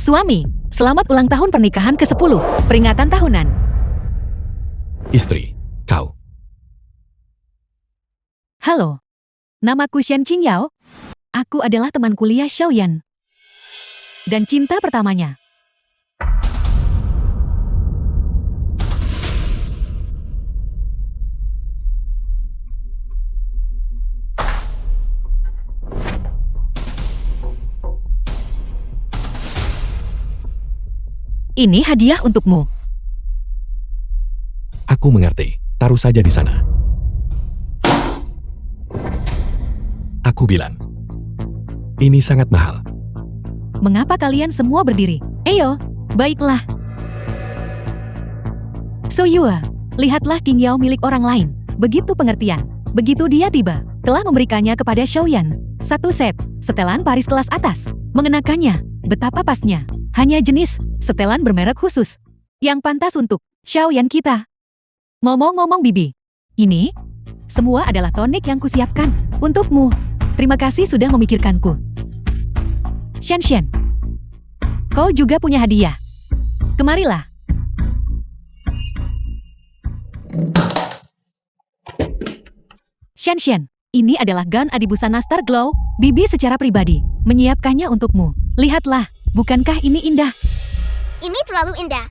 Suami, selamat ulang tahun pernikahan ke-10, peringatan tahunan. Istri, kau. Halo, namaku Shen Qingyao. Aku adalah teman kuliah Xiaoyan. Dan cinta pertamanya. Ini hadiah untukmu. Aku mengerti. Taruh saja di sana. Aku bilang, ini sangat mahal. Mengapa kalian semua berdiri? Eyo, baiklah. So Yue, lihatlah Qingyao milik orang lain. Begitu pengertian. Begitu dia tiba, telah memberikannya kepada Xiaoyan. Satu set, setelan Paris kelas atas. Mengenakannya, betapa pasnya. Hanya jenis, setelan bermerek khusus. Yang pantas untuk Xiaoyan kita. Ngomong-ngomong Bibi, ini semua adalah tonik yang kusiapkan untukmu. Terima kasih sudah memikirkanku. Shen, kau juga punya hadiah. Kemarilah. Shen, ini adalah gun Adibusana Star Glow. Bibi secara pribadi menyiapkannya untukmu. Lihatlah, bukankah ini indah? Ini terlalu indah.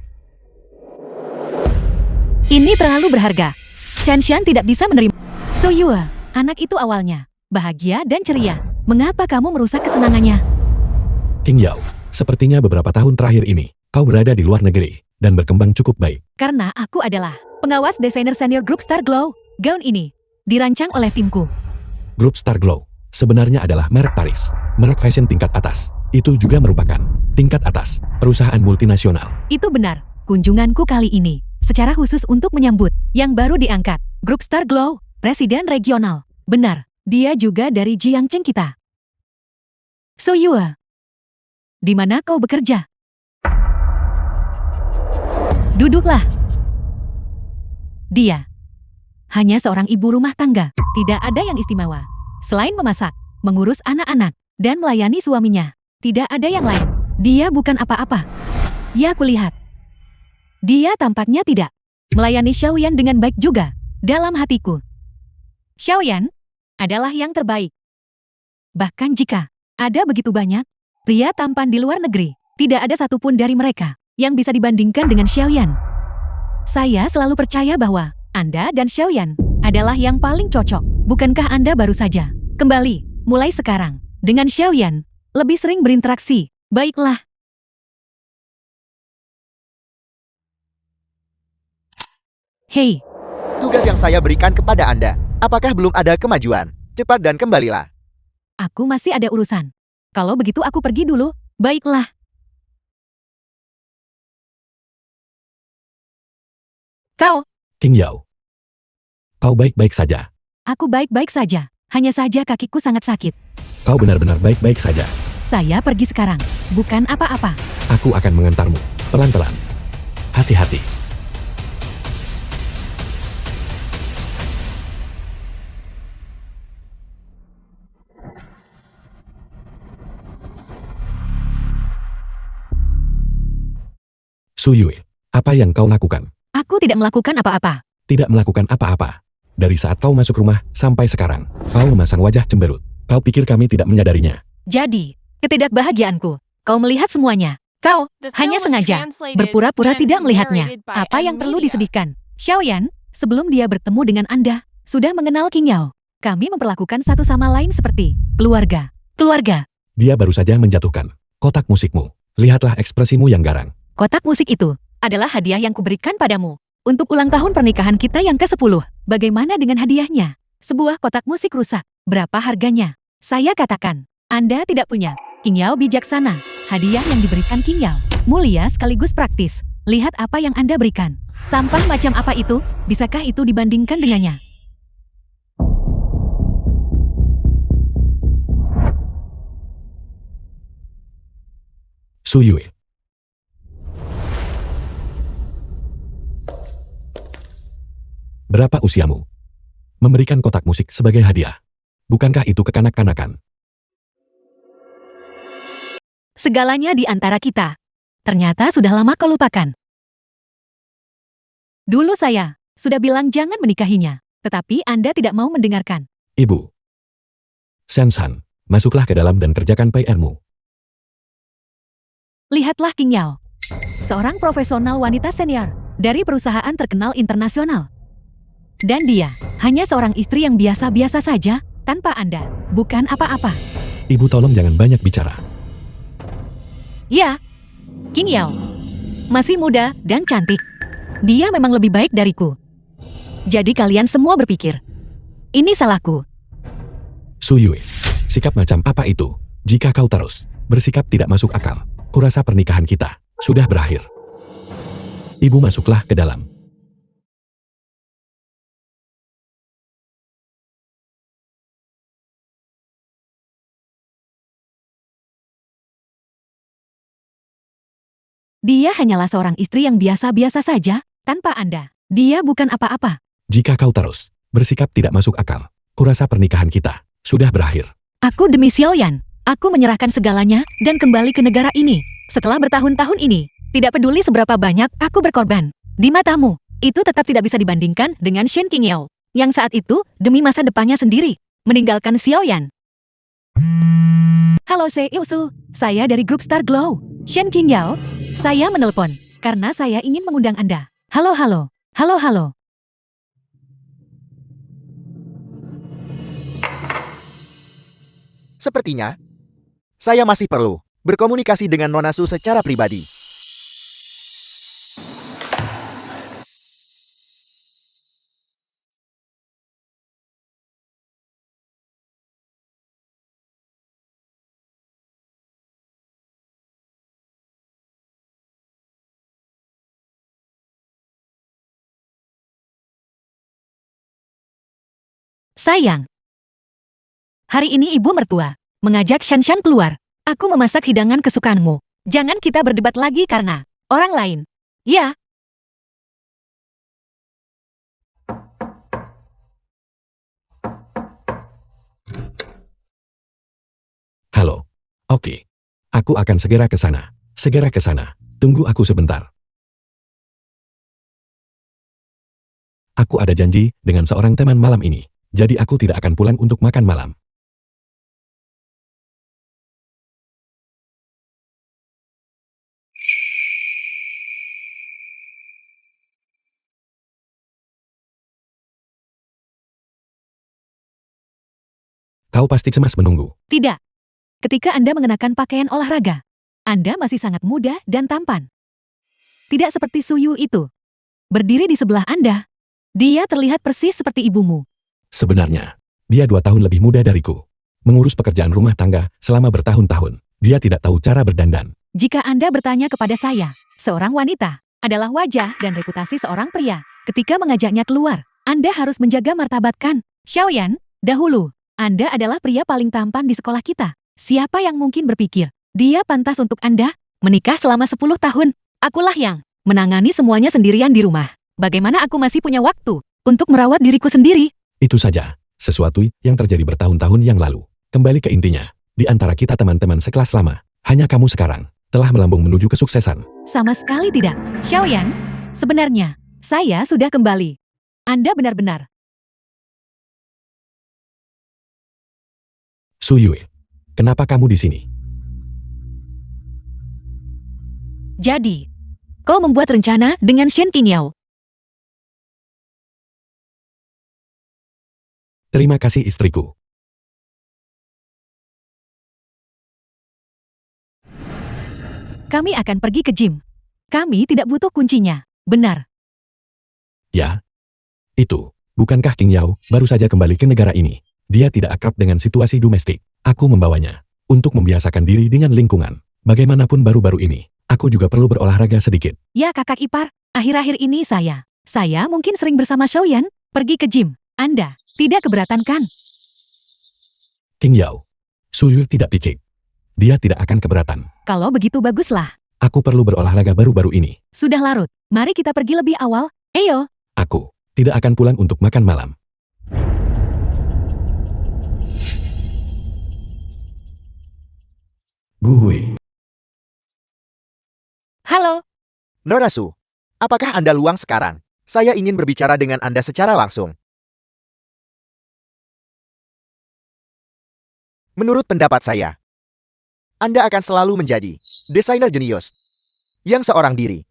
Ini terlalu berharga. Shen tidak bisa menerima. So Yue, anak itu awalnya bahagia dan ceria. Mengapa kamu merusak kesenangannya? Qingyao, sepertinya beberapa tahun terakhir ini, kau berada di luar negeri dan berkembang cukup baik. Karena aku adalah pengawas desainer senior grup Star Glow. Gaun ini dirancang oleh timku. Grup Star Glow sebenarnya adalah merek Paris, merek fashion tingkat atas. Itu juga merupakan tingkat atas perusahaan multinasional. Itu benar. Kunjunganku kali ini secara khusus untuk menyambut yang baru diangkat grup Star Glow, presiden regional. Benar, dia juga dari Jiangcheng kita. So Yue, di mana kau bekerja? Duduklah. Dia hanya seorang ibu rumah tangga, tidak ada yang istimewa. Selain memasak, mengurus anak-anak, dan melayani suaminya, tidak ada yang lain. Dia bukan apa-apa. Ya, kulihat. Dia tampaknya tidak melayani Xiaoyan dengan baik juga. Dalam hatiku, Xiaoyan adalah yang terbaik. Bahkan jika ada begitu banyak pria tampan di luar negeri, tidak ada satupun dari mereka yang bisa dibandingkan dengan Xiaoyan. Saya selalu percaya bahwa Anda dan Xiaoyan adalah yang paling cocok. Bukankah Anda baru saja kembali, mulai sekarang, dengan Xiaoyan, lebih sering berinteraksi? Baiklah. Hei, Tugas yang saya berikan kepada Anda, apakah belum ada kemajuan? Cepat dan kembalilah. aku masih ada urusan. Kalau begitu aku pergi dulu. Baiklah. Kau, Qingyao, kau baik-baik saja. aku baik-baik saja. Hanya saja kakiku sangat sakit. Kau benar-benar baik-baik saja. Saya pergi sekarang. Bukan apa-apa. Aku akan mengantarmu, pelan-pelan. Hati-hati. Su Yue, apa yang kau lakukan? Aku tidak melakukan apa-apa. Tidak melakukan apa-apa. Dari saat kau masuk rumah sampai sekarang, kau memasang wajah cemberut. Kau pikir kami tidak menyadarinya? Jadi, ketidakbahagiaanku. Kau melihat semuanya. Kau hanya sengaja berpura-pura tidak melihatnya. Apa yang perlu disedihkan? Xiaoyan, sebelum dia bertemu dengan Anda, sudah mengenal Qingyao. Kami memperlakukan satu sama lain seperti keluarga. Keluarga. Dia baru saja menjatuhkan kotak musikmu. Lihatlah ekspresimu yang garang. Kotak musik itu adalah hadiah yang kuberikan padamu untuk ulang tahun pernikahan kita yang ke-10. Bagaimana dengan hadiahnya? Sebuah kotak musik rusak. Berapa harganya? Saya katakan, Anda tidak punya. Qingyao bijaksana. Hadiah yang diberikan Qingyao mulia sekaligus praktis. Lihat apa yang Anda berikan. Sampah macam apa itu? Bisakah itu dibandingkan dengannya? Su Yue. Berapa usiamu? Memberikan kotak musik sebagai hadiah. Bukankah itu kekanak-kanakan? Segalanya di antara kita. Ternyata sudah lama kau lupakan. Dulu saya sudah bilang jangan menikahinya, tetapi Anda tidak mau mendengarkan. Ibu. Shen-san, masuklah ke dalam dan kerjakan PR-mu. Lihatlah King Yao, seorang profesional wanita senior dari perusahaan terkenal internasional. Dan dia hanya seorang istri yang biasa-biasa saja, tanpa Anda, bukan apa-apa. Ibu tolong jangan banyak bicara. Ya, King Yao masih muda dan cantik. Dia memang lebih baik dariku. Jadi kalian semua berpikir, ini salahku. Su Yue, sikap macam apa itu? Jika kau terus bersikap tidak masuk akal, kurasa pernikahan kita sudah berakhir. Ibu masuklah ke dalam. Dia hanyalah seorang istri yang biasa-biasa saja, tanpa Anda. Dia bukan apa-apa. Jika kau terus bersikap tidak masuk akal, kurasa pernikahan kita sudah berakhir. Aku demi Xiaoyan, aku menyerahkan segalanya dan kembali ke negara ini. Setelah bertahun-tahun ini, tidak peduli seberapa banyak aku berkorban. Di matamu, itu tetap tidak bisa dibandingkan dengan Shen Qingyao, yang saat itu demi masa depannya sendiri, meninggalkan Xiaoyan. Halo Seiusu, saya dari grup Star Glow. Shen Qingyao, saya menelpon karena saya ingin mengundang Anda. Halo. Sepertinya, saya masih perlu berkomunikasi dengan Nona Su secara pribadi. Sayang, hari ini ibu mertua mengajak Shanshan keluar. Aku memasak hidangan kesukaanmu. Jangan kita berdebat lagi karena orang lain. Ya. Halo. Oke. Aku akan segera ke sana. Segera ke sana. Tunggu aku sebentar. Aku ada janji dengan seorang teman malam ini. Jadi aku tidak akan pulang untuk makan malam. Kau pasti cemas menunggu. Tidak. Ketika Anda mengenakan pakaian olahraga, Anda masih sangat muda dan tampan. Tidak seperti Suyu itu. Berdiri di sebelah Anda, dia terlihat persis seperti ibumu. Sebenarnya, dia 2 tahun lebih muda dariku. Mengurus pekerjaan rumah tangga selama bertahun-tahun. Dia tidak tahu cara berdandan. Jika Anda bertanya kepada saya, seorang wanita adalah wajah dan reputasi seorang pria. Ketika mengajaknya keluar, Anda harus menjaga martabat kan. Xiaoyan, dahulu, Anda adalah pria paling tampan di sekolah kita. Siapa yang mungkin berpikir, dia pantas untuk Anda menikah selama 10 tahun? Akulah yang menangani semuanya sendirian di rumah. Bagaimana aku masih punya waktu untuk merawat diriku sendiri? Itu saja, sesuatu yang terjadi bertahun-tahun yang lalu. Kembali ke intinya, di antara kita teman-teman sekelas lama, hanya kamu sekarang telah melambung menuju kesuksesan. Sama sekali tidak. Xiaoyan, sebenarnya, saya sudah kembali. Anda benar-benar. Su Yue, kenapa kamu di sini? Jadi, kau membuat rencana dengan Shen Qingyao. Terima kasih istriku. Kami akan pergi ke gym. Kami tidak butuh kuncinya. Benar. Ya. Itu, bukankah King Yao baru saja kembali ke negara ini? Dia tidak akrab dengan situasi domestik. Aku membawanya untuk membiasakan diri dengan lingkungan. Bagaimanapun baru-baru ini, aku juga perlu berolahraga sedikit. Ya kakak ipar, akhir-akhir ini saya mungkin sering bersama Xiaoyan pergi ke gym. Anda tidak keberatan kan? King Yao, Su Yue tidak picik. Dia tidak akan keberatan. Kalau begitu baguslah. Aku perlu berolahraga baru-baru ini. Sudah larut. Mari kita pergi lebih awal. Ayo. Aku tidak akan pulang untuk makan malam. Bu Hui. Halo, Nona Su, apakah Anda luang sekarang? Saya ingin berbicara dengan Anda secara langsung. Menurut pendapat saya, Anda akan selalu menjadi desainer jenius yang seorang diri,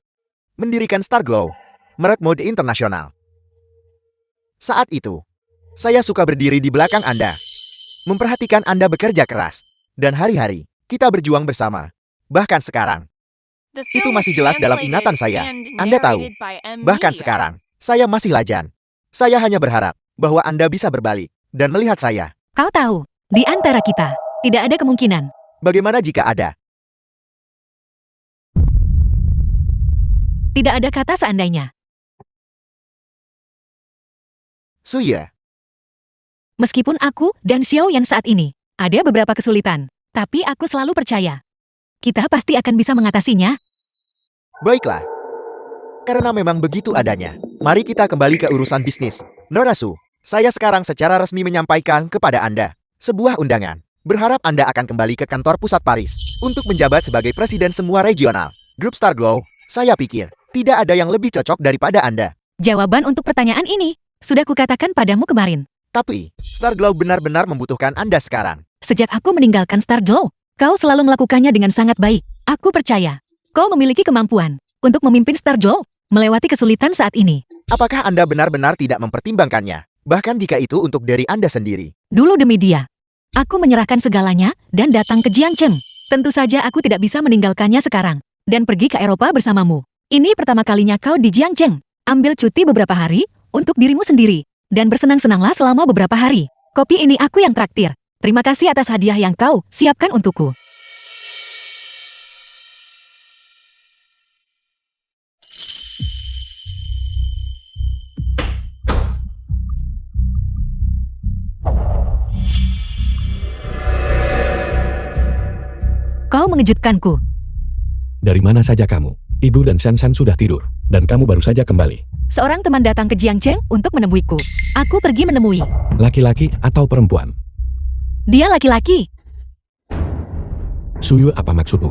mendirikan Starglow, merek mode internasional. Saat itu, saya suka berdiri di belakang Anda, memperhatikan Anda bekerja keras, dan hari-hari kita berjuang bersama. Bahkan sekarang, Itu masih jelas dalam ingatan saya. Anda tahu, bahkan sekarang, saya masih lajan. Saya hanya berharap bahwa Anda bisa berbalik dan melihat saya. kau tahu, di antara kita, tidak ada kemungkinan. Bagaimana jika ada? Tidak ada kata seandainya. Suye, Meskipun aku dan Xiaoyan saat ini ada beberapa kesulitan, tapi aku selalu percaya. Kita pasti akan bisa mengatasinya. baiklah. Karena memang begitu adanya, mari kita kembali ke urusan bisnis. Nona Su, saya sekarang secara resmi menyampaikan kepada Anda sebuah undangan. Berharap Anda akan kembali ke kantor pusat Paris untuk menjabat sebagai presiden semua regional. Grup Starglow, saya pikir tidak ada yang lebih cocok daripada Anda. Jawaban untuk pertanyaan ini sudah kukatakan padamu kemarin. Tapi, Starglow benar-benar membutuhkan Anda sekarang. Sejak aku meninggalkan Starglow, kau selalu melakukannya dengan sangat baik. Aku percaya, kau memiliki kemampuan untuk memimpin Starglow melewati kesulitan saat ini. Apakah Anda benar-benar tidak mempertimbangkannya? Bahkan jika itu untuk diri Anda sendiri. Dulu demi dia, aku menyerahkan segalanya dan datang ke Jiangcheng. Tentu saja aku tidak bisa meninggalkannya sekarang dan pergi ke Eropa bersamamu. Ini pertama kalinya kau di Jiangcheng. Ambil cuti beberapa hari untuk dirimu sendiri dan bersenang-senanglah selama beberapa hari. Kopi ini aku yang traktir. Terima kasih atas hadiah yang kau siapkan untukku. Kau mengejutkanku. Dari mana saja kamu? Ibu dan Shan sudah tidur, dan kamu baru saja kembali. Seorang teman datang ke Jiangcheng untuk menemuiku. Aku pergi menemui. Laki-laki atau perempuan? Dia laki-laki. Suyu, apa maksudmu?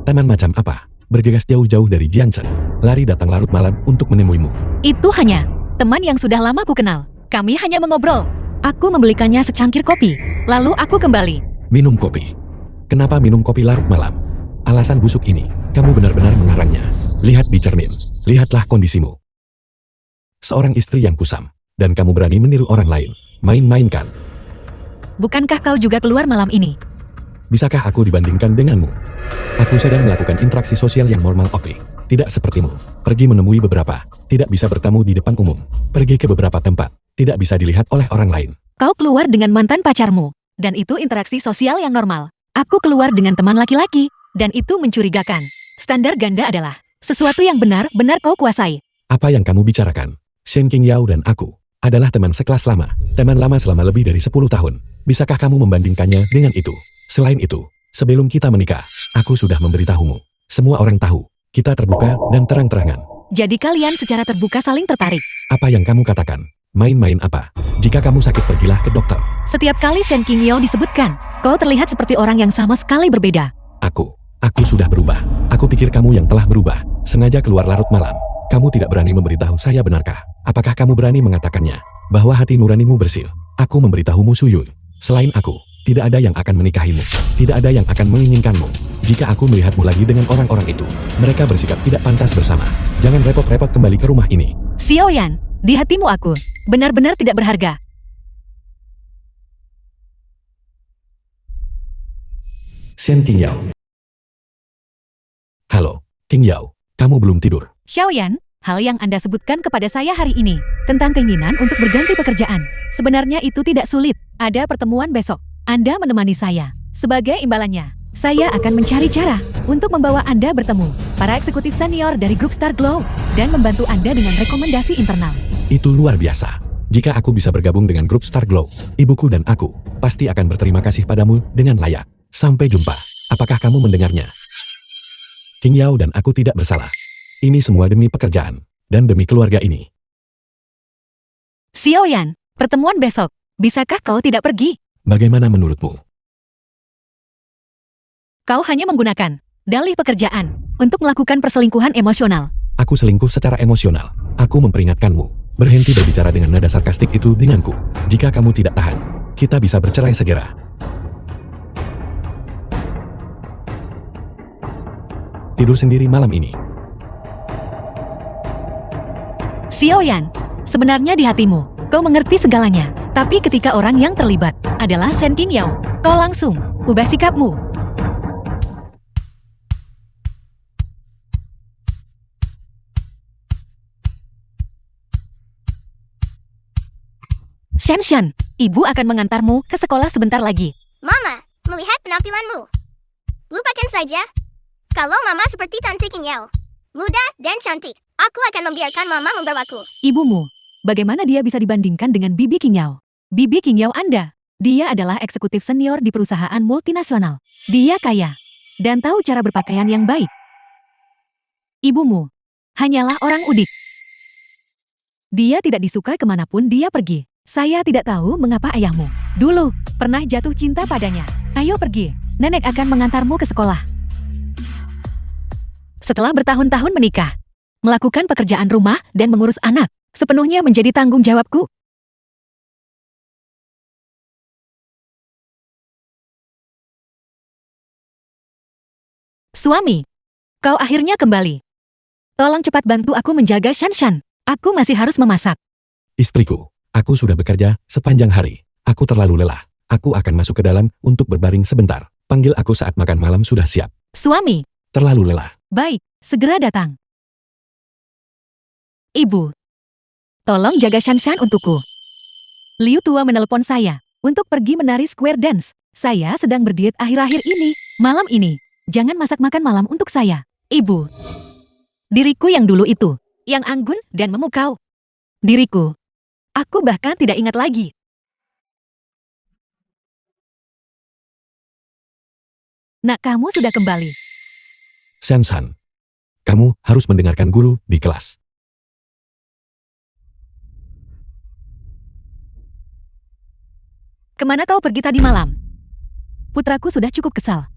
Teman macam apa? Bergegas jauh-jauh dari Jiangcheng, lari datang larut malam untuk menemuimu. Itu hanya teman yang sudah lama ku kenal. Kami hanya mengobrol. Aku membelikannya secangkir kopi. Lalu aku kembali. Minum kopi. Kenapa minum kopi larut malam? Alasan busuk ini, kamu benar-benar mengarangnya. Lihat di cermin, lihatlah kondisimu. Seorang istri yang kusam, dan kamu berani meniru orang lain. Main-mainkan. Bukankah kau juga keluar malam ini? Bisakah aku dibandingkan denganmu? Aku sedang melakukan interaksi sosial yang normal, oke. Tidak sepertimu. Pergi menemui beberapa, tidak bisa bertamu di depan umum. Pergi ke beberapa tempat, tidak bisa dilihat oleh orang lain. Kau keluar dengan mantan pacarmu. Dan itu interaksi sosial yang normal. Aku keluar dengan teman laki-laki. Dan itu mencurigakan. Standar ganda adalah sesuatu yang benar-benar kau kuasai. Apa yang kamu bicarakan? Shen Qingyao dan aku adalah teman sekelas lama. Teman lama selama lebih dari 10 tahun. Bisakah kamu membandingkannya dengan itu? Selain itu, sebelum kita menikah, aku sudah memberitahumu. Semua orang tahu, kita terbuka dan terang-terangan. Jadi kalian secara terbuka saling tertarik. Apa yang kamu katakan? Main-main apa? Jika kamu sakit, pergilah ke dokter. Setiap kali Shen Qingyao disebutkan, kau terlihat seperti orang yang sama sekali berbeda. Aku sudah berubah. Aku pikir kamu yang telah berubah. Sengaja keluar larut malam. Kamu tidak berani memberitahu saya, benarkah? Apakah kamu berani mengatakannya? Bahwa hati nuranimu bersih. Aku memberitahumu, Suyul. Selain aku, tidak ada yang akan menikahimu. Tidak ada yang akan menginginkanmu. Jika aku melihatmu lagi dengan orang-orang itu, mereka bersikap tidak pantas bersama. Jangan repot-repot kembali ke rumah ini. Xiaoyan, di hatimu aku benar-benar tidak berharga. Shen Qingyao. Halo, Qingyao. Kamu belum tidur. Xiaoyan, hal yang Anda sebutkan kepada saya hari ini tentang keinginan untuk berganti pekerjaan. Sebenarnya itu tidak sulit. Ada pertemuan besok. Anda menemani saya. Sebagai imbalannya, saya akan mencari cara untuk membawa Anda bertemu para eksekutif senior dari grup Starglow dan membantu Anda dengan rekomendasi internal. Itu luar biasa. Jika aku bisa bergabung dengan grup Starglow, ibuku dan aku pasti akan berterima kasih padamu dengan layak. Sampai jumpa. Apakah kamu mendengarnya? Qingyao dan aku tidak bersalah. Ini semua demi pekerjaan dan demi keluarga ini. Xiaoyan, pertemuan besok. Bisakah kau tidak pergi? Bagaimana menurutmu? Kau hanya menggunakan dalih pekerjaan untuk melakukan perselingkuhan emosional. Aku selingkuh secara emosional. Aku memperingatkanmu. Berhenti berbicara dengan nada sarkastik itu denganku. Jika kamu tidak tahan, kita bisa bercerai segera. Tidur sendiri malam ini. Xiaoyan, sebenarnya di hatimu, kau mengerti segalanya. Tapi ketika orang yang terlibat adalah Shen Qingyao, kau langsung ubah sikapmu. Shen, ibu akan mengantarmu ke sekolah sebentar lagi. Mama, melihat penampilanmu. Lupakan saja. Kalau Mama seperti Tante Qingyao, muda dan cantik, aku akan membiarkan Mama membawaku. Ibumu, bagaimana dia bisa dibandingkan dengan Bibi Qingyao? Bibi Qingyao Anda, dia adalah eksekutif senior di perusahaan multinasional. Dia kaya dan tahu cara berpakaian yang baik. Ibumu hanyalah orang udik. Dia tidak disukai kemanapun dia pergi. Saya tidak tahu mengapa ayahmu dulu pernah jatuh cinta padanya. Ayo pergi, nenek akan mengantarmu ke sekolah. Setelah bertahun-tahun menikah, melakukan pekerjaan rumah dan mengurus anak, sepenuhnya menjadi tanggung jawabku. Suami, kau akhirnya kembali. Tolong cepat bantu aku menjaga Shan. Aku masih harus memasak. Istriku, aku sudah bekerja sepanjang hari. Aku terlalu lelah. Aku akan masuk ke dalam untuk berbaring sebentar. Panggil aku saat makan malam sudah siap. Suami, Terlalu lelah. baik, segera datang. Ibu, tolong jaga Shan untukku. Liu tua menelpon saya untuk pergi menari square dance. Saya sedang berdiet akhir-akhir ini. Malam ini, jangan masak makan malam untuk saya. Ibu, diriku yang dulu itu, yang anggun dan memukau. Diriku, aku bahkan tidak ingat lagi. Nak, kamu sudah kembali. Shan, kamu harus mendengarkan guru di kelas. Kemana kau pergi tadi malam? Putraku sudah cukup kesal.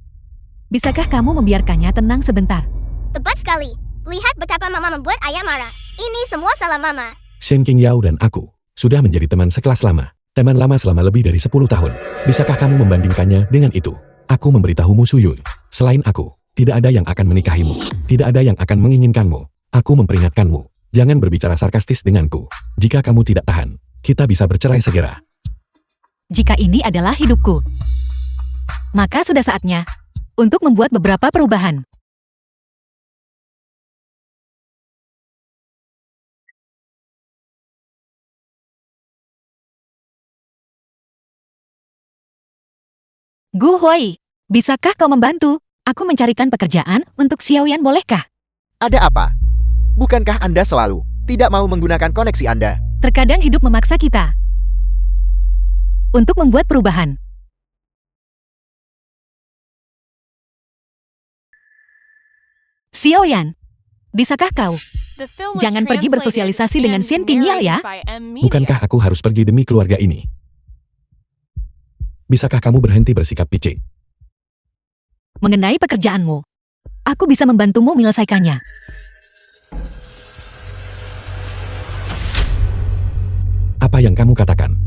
Bisakah kamu membiarkannya tenang sebentar? Tepat sekali. Lihat betapa Mama membuat ayah marah. Ini semua salah Mama. Shen Qingyao dan aku sudah menjadi teman sekelas lama. Teman lama selama lebih dari 10 tahun. Bisakah kamu membandingkannya dengan itu? Aku memberitahumu Suyui. Selain aku, tidak ada yang akan menikahimu. Tidak ada yang akan menginginkanmu. Aku memperingatkanmu. Jangan berbicara sarkastis denganku. Jika kamu tidak tahan, kita bisa bercerai segera. Jika ini adalah hidupku, maka sudah saatnya untuk membuat beberapa perubahan. Gu Huai, bisakah kau membantu? Aku mencarikan pekerjaan untuk Xiaoyan, bolehkah? Ada apa? Bukankah Anda selalu tidak mau menggunakan koneksi Anda? Terkadang hidup memaksa kita untuk membuat perubahan. Xiaoyan, bisakah kau jangan pergi bersosialisasi dengan Shen Qingyao ya? Bukankah aku harus pergi demi keluarga ini? Bisakah kamu berhenti bersikap picik? Mengenai pekerjaanmu, aku bisa membantumu menyelesaikannya. Apa yang kamu katakan?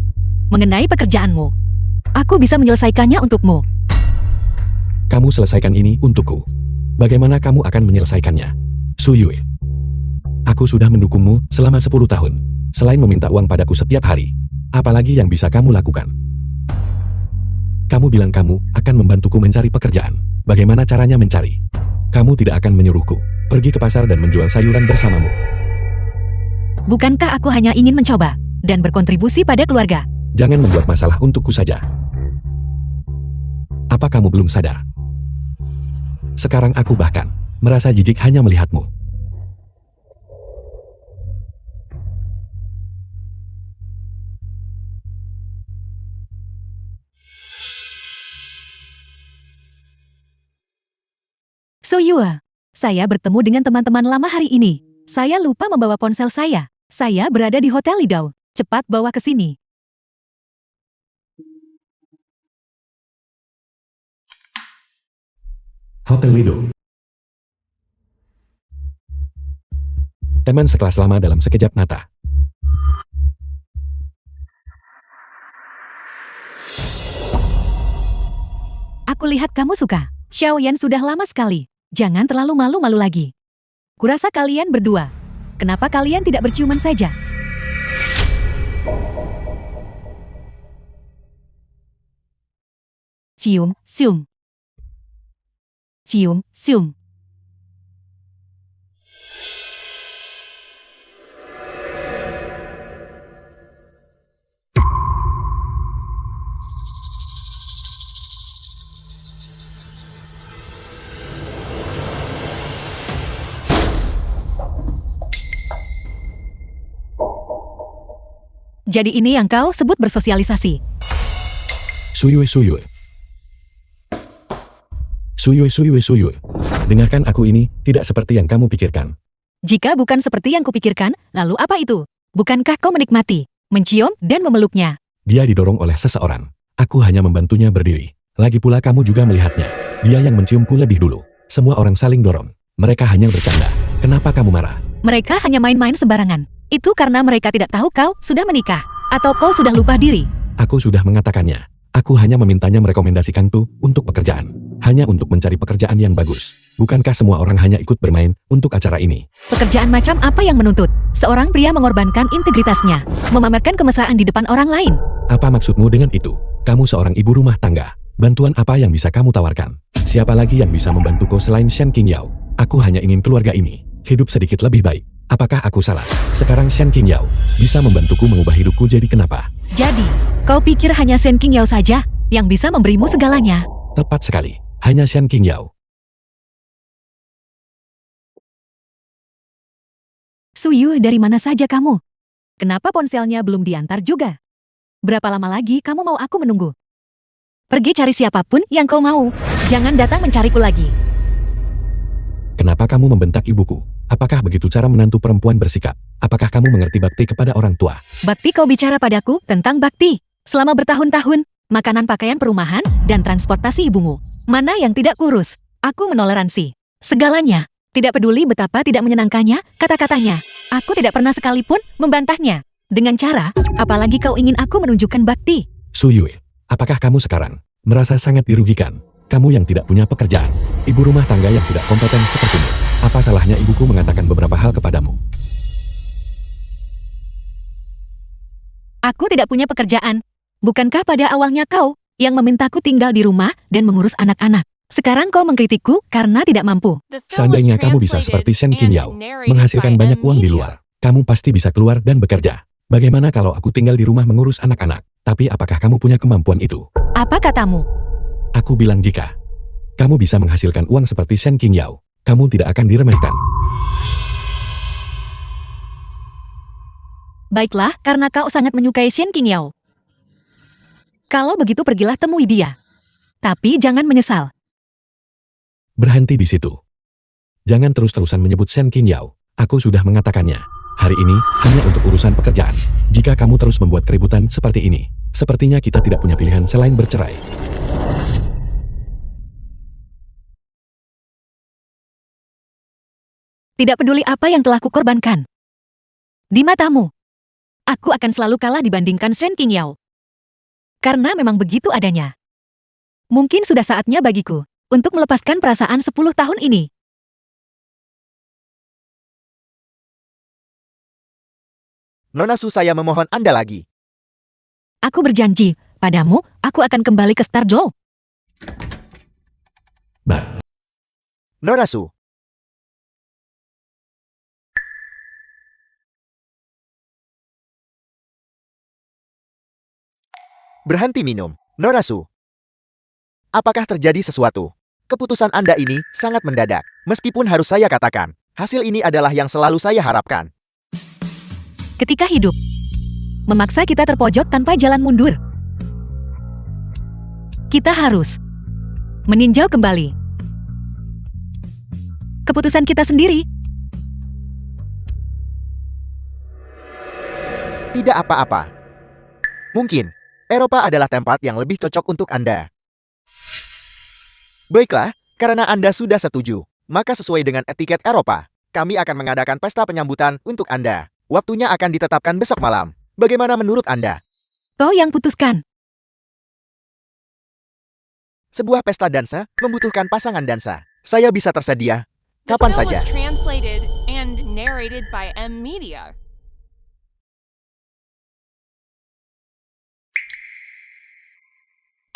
Mengenai pekerjaanmu, aku bisa menyelesaikannya untukmu. Kamu selesaikan ini untukku. Bagaimana kamu akan menyelesaikannya? Suyui. Aku sudah mendukungmu selama 10 tahun. Selain meminta uang padaku setiap hari, apalagi yang bisa kamu lakukan? Kamu bilang kamu akan membantuku mencari pekerjaan. Bagaimana caranya mencari? Kamu tidak akan menyuruhku pergi ke pasar dan menjual sayuran bersamamu. Bukankah aku hanya ingin mencoba dan berkontribusi pada keluarga? Jangan membuat masalah untukku saja. Apa kamu belum sadar? Sekarang aku bahkan merasa jijik hanya melihatmu. Soyua, saya bertemu dengan teman-teman lama hari ini. Saya lupa membawa ponsel saya. Saya berada di Hotel Lidau. Cepat bawa ke sini. Hotel Lido. Teman sekelas lama dalam sekejap mata. Aku lihat kamu suka. Xiaoyan sudah lama sekali. Jangan terlalu malu-malu lagi. Kurasa kalian berdua. Kenapa kalian tidak berciuman saja? Cium, cium. Cium, cium. Jadi ini yang kau sebut bersosialisasi. Suyue suyue. Suyue suyue suyue. Dengarkan aku ini, tidak seperti yang kamu pikirkan. Jika bukan seperti yang kupikirkan, lalu apa itu? Bukankah kau menikmati, mencium, dan memeluknya? Dia didorong oleh seseorang. Aku hanya membantunya berdiri. Lagi pula kamu juga melihatnya. Dia yang menciumku lebih dulu. Semua orang saling dorong. Mereka hanya bercanda. Kenapa kamu marah? Mereka hanya main-main sembarangan. Itu karena mereka tidak tahu kau sudah menikah. Atau kau sudah lupa diri. Aku sudah mengatakannya. Aku hanya memintanya merekomendasikan Tu untuk pekerjaan. Hanya untuk mencari pekerjaan yang bagus. Bukankah semua orang hanya ikut bermain untuk acara ini? Pekerjaan macam apa yang menuntut? Seorang pria mengorbankan integritasnya. Memamerkan kemesraan di depan orang lain. Apa maksudmu dengan itu? Kamu seorang ibu rumah tangga. Bantuan apa yang bisa kamu tawarkan? Siapa lagi yang bisa membantuku selain Shen Qingyao? Aku hanya ingin keluarga ini hidup sedikit lebih baik. Apakah aku salah? Sekarang Shen Qingyao bisa membantuku mengubah hidupku jadi kenapa? Jadi, kau pikir hanya Shen Qingyao saja yang bisa memberimu segalanya? Tepat sekali. Hanya Shen Qingyao. Suyu, dari mana saja kamu? Kenapa ponselnya belum diantar juga? Berapa lama lagi kamu mau aku menunggu? Pergi cari siapapun yang kau mau. Jangan datang mencariku lagi. Kenapa kamu membentak ibuku? Apakah begitu cara menantu perempuan bersikap? Apakah kamu mengerti bakti kepada orang tua? Bakti, kau bicara padaku tentang bakti. Selama bertahun-tahun, makanan, pakaian, perumahan, dan transportasi ibumu. Mana yang tidak kurus? Aku menoleransi segalanya. Tidak peduli betapa tidak menyenangkannya kata-katanya. Aku tidak pernah sekalipun membantahnya. Dengan cara, apalagi kau ingin aku menunjukkan bakti? Suyue, apakah kamu sekarang merasa sangat dirugikan? Kamu yang tidak punya pekerjaan, ibu rumah tangga yang tidak kompeten sepertimu. Apa salahnya ibuku mengatakan beberapa hal kepadamu? Aku tidak punya pekerjaan. Bukankah pada awalnya kau yang memintaku tinggal di rumah dan mengurus anak-anak? Sekarang kau mengkritiku karena tidak mampu. Seandainya kamu bisa seperti Shen Qingyao, menghasilkan banyak uang di luar, kamu pasti bisa keluar dan bekerja. Bagaimana kalau aku tinggal di rumah mengurus anak-anak? Tapi apakah kamu punya kemampuan itu? Apa katamu? Aku bilang jika kamu bisa menghasilkan uang seperti Shen Qingyao, kamu tidak akan diremehkan. Baiklah, karena kau sangat menyukai Shen Qingyao. Kalau begitu pergilah temui dia. Tapi jangan menyesal. Berhenti di situ. Jangan terus-terusan menyebut Shen Qingyao. Aku sudah mengatakannya. Hari ini hanya untuk urusan pekerjaan. Jika kamu terus membuat keributan seperti ini, sepertinya kita tidak punya pilihan selain bercerai. Tidak peduli apa yang telah kukorbankan. Di matamu, aku akan selalu kalah dibandingkan Shen Qingyao. Karena memang begitu adanya. Mungkin sudah saatnya bagiku untuk melepaskan perasaan 10 tahun ini. Nona Su, saya memohon Anda lagi. Aku berjanji, padamu, aku akan kembali ke Starjo. Bah, Nona Su. Berhenti minum, Nona Su. Apakah terjadi sesuatu? Keputusan Anda ini sangat mendadak. Meskipun harus saya katakan, hasil ini adalah yang selalu saya harapkan. Ketika hidup memaksa kita terpojok tanpa jalan mundur, kita harus meninjau kembali keputusan kita sendiri. Tidak apa-apa. Mungkin Eropa adalah tempat yang lebih cocok untuk Anda. Baiklah, karena Anda sudah setuju, maka sesuai dengan etiket Eropa, Kami akan mengadakan pesta penyambutan untuk Anda. Waktunya akan ditetapkan besok malam. Bagaimana menurut Anda? Kau yang putuskan. Sebuah pesta dansa membutuhkan pasangan dansa. Saya bisa tersedia The kapan film saja. was translated and narrated by M Media.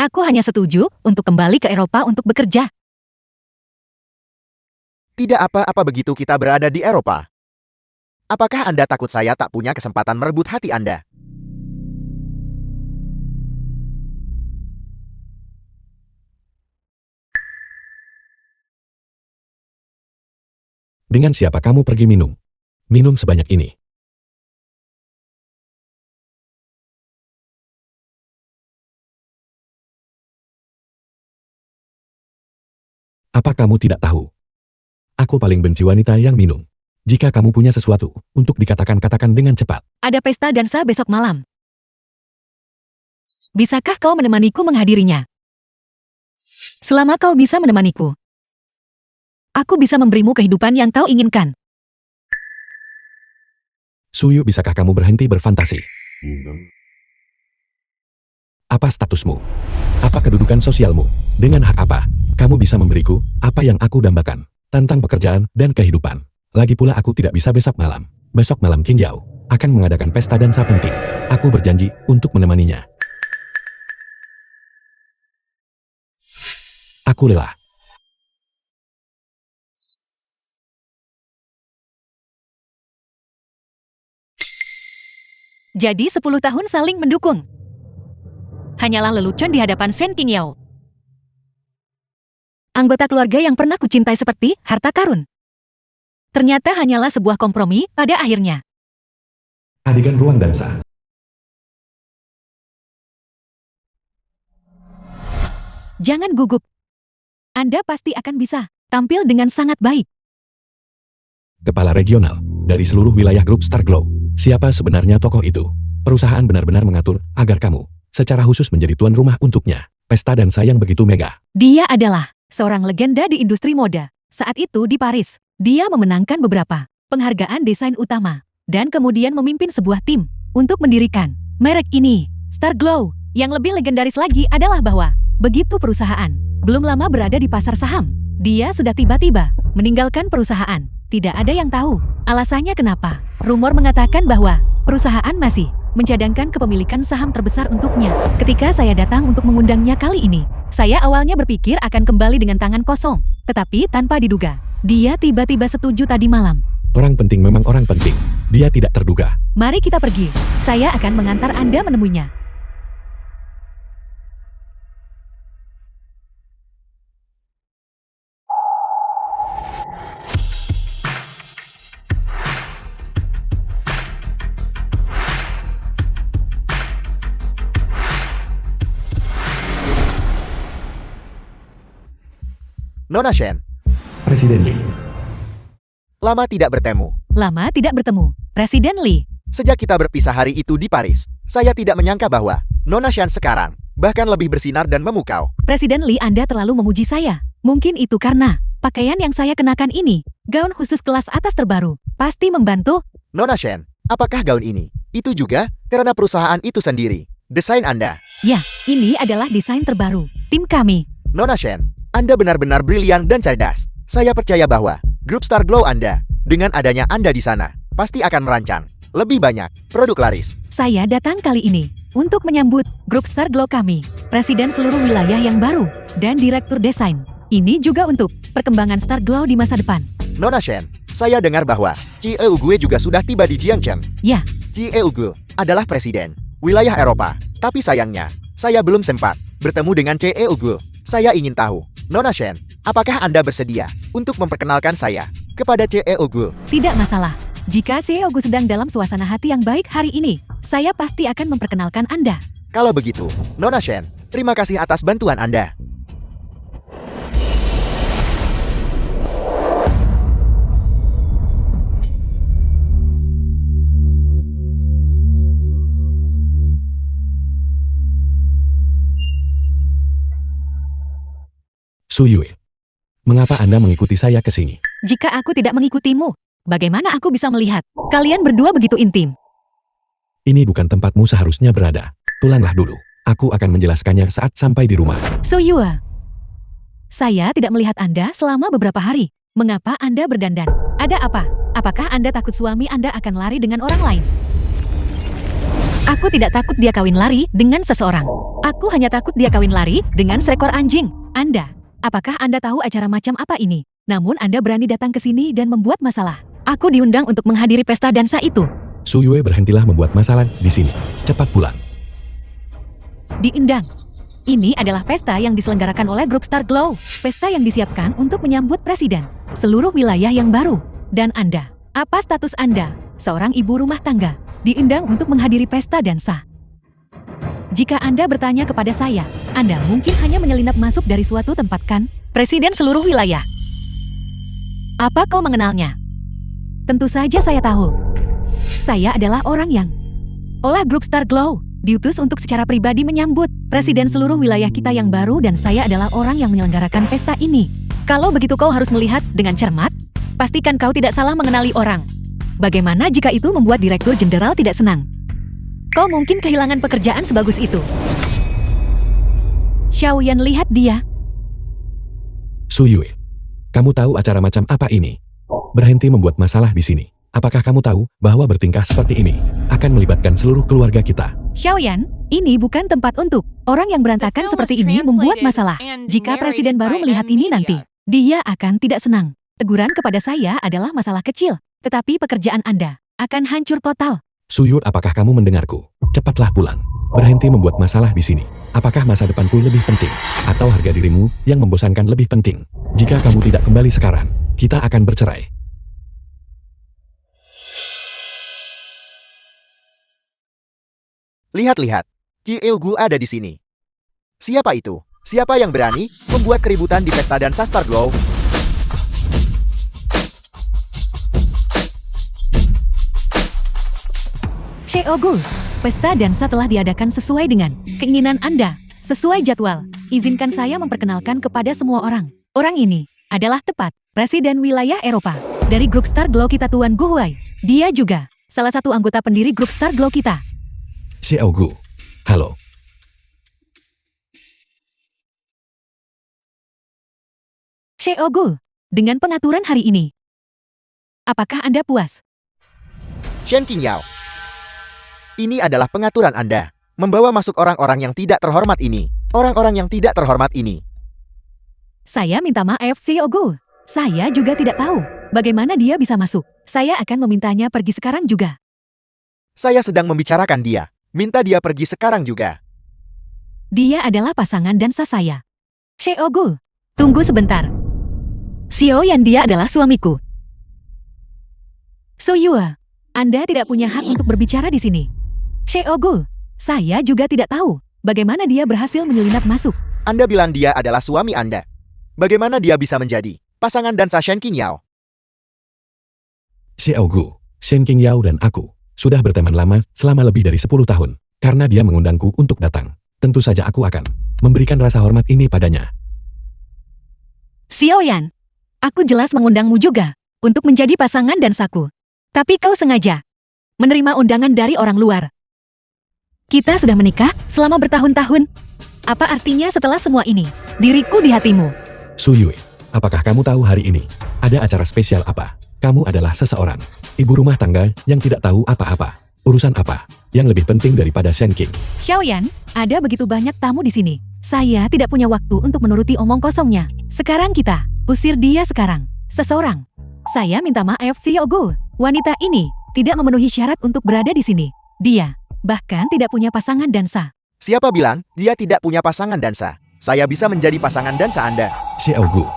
Aku hanya setuju untuk kembali ke Eropa untuk bekerja. Tidak apa-apa begitu kita berada di Eropa. Apakah Anda takut saya tak punya kesempatan merebut hati Anda? Dengan siapa kamu pergi minum? Minum sebanyak ini. Apa kamu tidak tahu? Aku paling benci wanita yang minum. Jika kamu punya sesuatu untuk dikatakan-katakan dengan cepat. Ada pesta dansa besok malam. Bisakah kau menemaniku menghadirinya? Selama kau bisa menemaniku, aku bisa memberimu kehidupan yang kau inginkan. Suyu, bisakah kamu berhenti berfantasi? Apa statusmu? Apa kedudukan sosialmu? Dengan hak apa kamu bisa memberiku apa yang aku dambakan tentang pekerjaan dan kehidupan? Lagi pula aku tidak bisa besok malam. Besok malam King Yao akan mengadakan pesta dansa penting. Aku berjanji untuk menemaninya. Aku lelah. Jadi 10 tahun saling mendukung. Hanyalah lelucon di hadapan Shen King Yao. Anggota keluarga yang pernah kucintai seperti harta karun. Ternyata hanyalah sebuah kompromi pada akhirnya. Adegan ruang dansa. Jangan gugup. Anda pasti akan bisa tampil dengan sangat baik. Kepala regional dari seluruh wilayah grup Star Glow. Siapa sebenarnya tokoh itu? Perusahaan benar-benar mengatur agar kamu secara khusus menjadi tuan rumah untuknya. Pesta dansa yang begitu mega. Dia adalah seorang legenda di industri mode. Saat itu di Paris, dia memenangkan beberapa penghargaan desain utama dan kemudian memimpin sebuah tim untuk mendirikan merek ini. Star Glow. Yang lebih legendaris lagi adalah bahwa begitu perusahaan belum lama berada di pasar saham, dia sudah tiba-tiba meninggalkan perusahaan. Tidak ada yang tahu alasannya kenapa. Rumor mengatakan bahwa perusahaan masih mencadangkan kepemilikan saham terbesar untuknya. Ketika saya datang untuk mengundangnya kali ini, saya awalnya berpikir akan kembali dengan tangan kosong. Tetapi tanpa diduga, dia tiba-tiba setuju tadi malam. Orang penting memang orang penting. Dia tidak terduga. Mari kita pergi. Saya akan mengantar Anda menemuinya. Nona Shen, Presiden Lee. lama tidak bertemu. Lama tidak bertemu. Presiden Lee. Sejak kita berpisah hari itu di Paris, saya tidak menyangka bahwa Nona Shen sekarang bahkan lebih bersinar dan memukau. Presiden Lee, Anda terlalu memuji saya. Mungkin itu karena pakaian yang saya kenakan ini, gaun khusus kelas atas terbaru, pasti membantu. Nona Shen, apakah gaun ini? Itu juga karena perusahaan itu sendiri. Desain Anda. Ya, ini adalah desain terbaru tim kami. Nona Shen, Anda benar-benar brilian dan cerdas. Saya percaya bahwa grup Star Glow Anda, dengan adanya Anda di sana, pasti akan merancang lebih banyak produk laris. Saya datang kali ini untuk menyambut grup Star Glow kami, presiden seluruh wilayah yang baru, dan direktur desain. Ini juga untuk perkembangan Star Glow di masa depan. Nona Shen, saya dengar bahwa Chie Ugue juga sudah tiba di Jiangchen. Ya, Chie Ugue adalah presiden wilayah Eropa, tapi sayangnya, saya belum sempat bertemu dengan Chie Ugue. Saya ingin tahu, Nona Shen, apakah Anda bersedia untuk memperkenalkan saya kepada Chie Ugue? tidak masalah. Jika CEO Gu sedang dalam suasana hati yang baik hari ini, saya pasti akan memperkenalkan Anda. Kalau begitu, Nona Shen, terima kasih atas bantuan Anda. Suyue. Mengapa Anda mengikuti saya ke sini? Jika aku tidak mengikutimu, Bagaimana aku bisa melihat? Kalian berdua begitu intim. Ini bukan tempatmu seharusnya berada. Pulanglah dulu. Aku akan menjelaskannya saat sampai di rumah. So Yue, saya tidak melihat Anda selama beberapa hari. Mengapa Anda berdandan? Ada apa? Apakah Anda takut suami Anda akan lari dengan orang lain? Aku tidak takut dia kawin lari dengan seseorang. Aku hanya takut dia kawin lari dengan seekor anjing. Anda, apakah Anda tahu acara macam apa ini? Namun Anda berani datang ke sini dan membuat masalah. Aku diundang untuk menghadiri pesta dansa itu. Su Yue, berhentilah membuat masalah di sini. Cepat pulang. Diundang. Ini adalah pesta yang diselenggarakan oleh grup Star Glow. Pesta yang disiapkan untuk menyambut presiden seluruh wilayah yang baru. Dan Anda, apa status Anda? Seorang ibu rumah tangga, diundang untuk menghadiri pesta dansa. Jika Anda bertanya kepada saya, Anda mungkin hanya menyelinap masuk dari suatu tempat kan? Presiden seluruh wilayah. Apa kau mengenalnya? Tentu saja saya tahu. Saya adalah orang yang oleh grup Star Glow diutus untuk secara pribadi menyambut presiden seluruh wilayah kita yang baru dan saya adalah orang yang menyelenggarakan pesta ini. Kalau begitu kau harus melihat dengan cermat. Pastikan kau tidak salah mengenali orang. Bagaimana jika itu membuat Direktur Jenderal tidak senang? Kau mungkin kehilangan pekerjaan sebagus itu. Xiaoyan, lihat dia. Su Yue, kamu tahu acara macam apa ini? Berhenti membuat masalah di sini. Apakah kamu tahu bahwa bertingkah seperti ini akan melibatkan seluruh keluarga kita? Xiaoyan, ini bukan tempat untuk orang yang berantakan seperti ini membuat masalah. Jika presiden baru melihat ini nanti, dia akan tidak senang. Teguran kepada saya adalah masalah kecil, tetapi pekerjaan Anda akan hancur total. Su Yue, apakah kamu mendengarku? Cepatlah pulang. Berhenti membuat masalah di sini. Apakah masa depanku lebih penting? Atau harga dirimu yang membosankan lebih penting? Jika kamu tidak kembali sekarang, kita akan bercerai. Lihat-lihat, Ji Eogu ada di sini. Siapa itu? Siapa yang berani membuat keributan di pesta dansa Star Glow? Xiaogu, pesta dansa telah diadakan sesuai dengan keinginan Anda. Sesuai jadwal, izinkan saya memperkenalkan kepada semua orang. Orang ini adalah tepat Presiden Wilayah Eropa dari grup Star Glow kita, Tuan Gu Huai. Dia juga salah satu anggota pendiri grup Star Glow kita. Xiaogu, halo. Xiaogu, dengan pengaturan hari ini, apakah Anda puas? Shen Qingyao. Ini adalah pengaturan Anda. Membawa masuk orang-orang yang tidak terhormat ini. Orang-orang yang tidak terhormat ini. Saya minta maaf, Xiaogu. Saya juga tidak tahu bagaimana dia bisa masuk. Saya akan memintanya pergi sekarang juga. Saya sedang membicarakan dia. Minta dia pergi sekarang juga. Dia adalah pasangan dansa saya. Xiaogu, tunggu sebentar. Xiaoyan, dia adalah suamiku. So Yue, Anda tidak punya hak untuk berbicara di sini. Xiaogu, saya juga tidak tahu bagaimana dia berhasil menyelinap masuk. Anda bilang dia adalah suami Anda. Bagaimana dia bisa menjadi pasangan dansa Shen Qingyao? Xiaogu, Shen Qingyao dan aku sudah berteman lama selama lebih dari 10 tahun. Karena dia mengundangku untuk datang, tentu saja aku akan memberikan rasa hormat ini padanya. Xiaoyan, aku jelas mengundangmu juga untuk menjadi pasangan dansaku. Tapi kau sengaja menerima undangan dari orang luar. Kita sudah menikah selama bertahun-tahun. Apa artinya setelah semua ini? Diriku di hatimu. Su Yue, apakah kamu tahu hari ini ada acara spesial apa? Kamu adalah seseorang ibu rumah tangga yang tidak tahu apa-apa. Urusan apa yang lebih penting daripada Shen King? Xiaoyan, ada begitu banyak tamu di sini. Saya tidak punya waktu untuk menuruti omong kosongnya. Sekarang kita usir dia sekarang. Seseorang. Saya minta maaf, Xiaogu. Wanita ini tidak memenuhi syarat untuk berada di sini. Dia bahkan tidak punya pasangan dansa. Siapa bilang dia tidak punya pasangan dansa? Saya bisa menjadi pasangan dansa Anda. Xiaogu,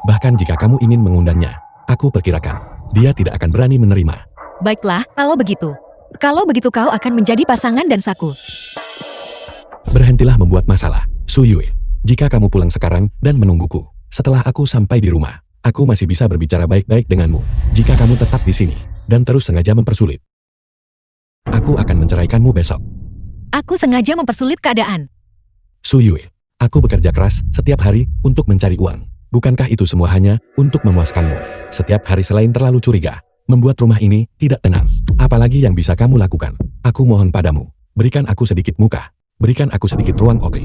bahkan jika kamu ingin mengundangnya, aku perkirakan dia tidak akan berani menerima. Baiklah, kalau begitu. Kalau begitu kau akan menjadi pasangan dansaku. Berhentilah membuat masalah, Su Yue. Jika kamu pulang sekarang dan menungguku, setelah aku sampai di rumah, aku masih bisa berbicara baik-baik denganmu. Jika kamu tetap di sini dan terus sengaja mempersulit, aku akan menceraikanmu besok. Aku sengaja mempersulit keadaan. Su Yue, aku bekerja keras setiap hari untuk mencari uang. Bukankah itu semua hanya untuk memuaskanmu? Setiap hari selain terlalu curiga, Membuat rumah ini tidak tenang. Apalagi yang bisa kamu lakukan? Aku mohon padamu, berikan aku sedikit muka. Berikan aku sedikit ruang, oke?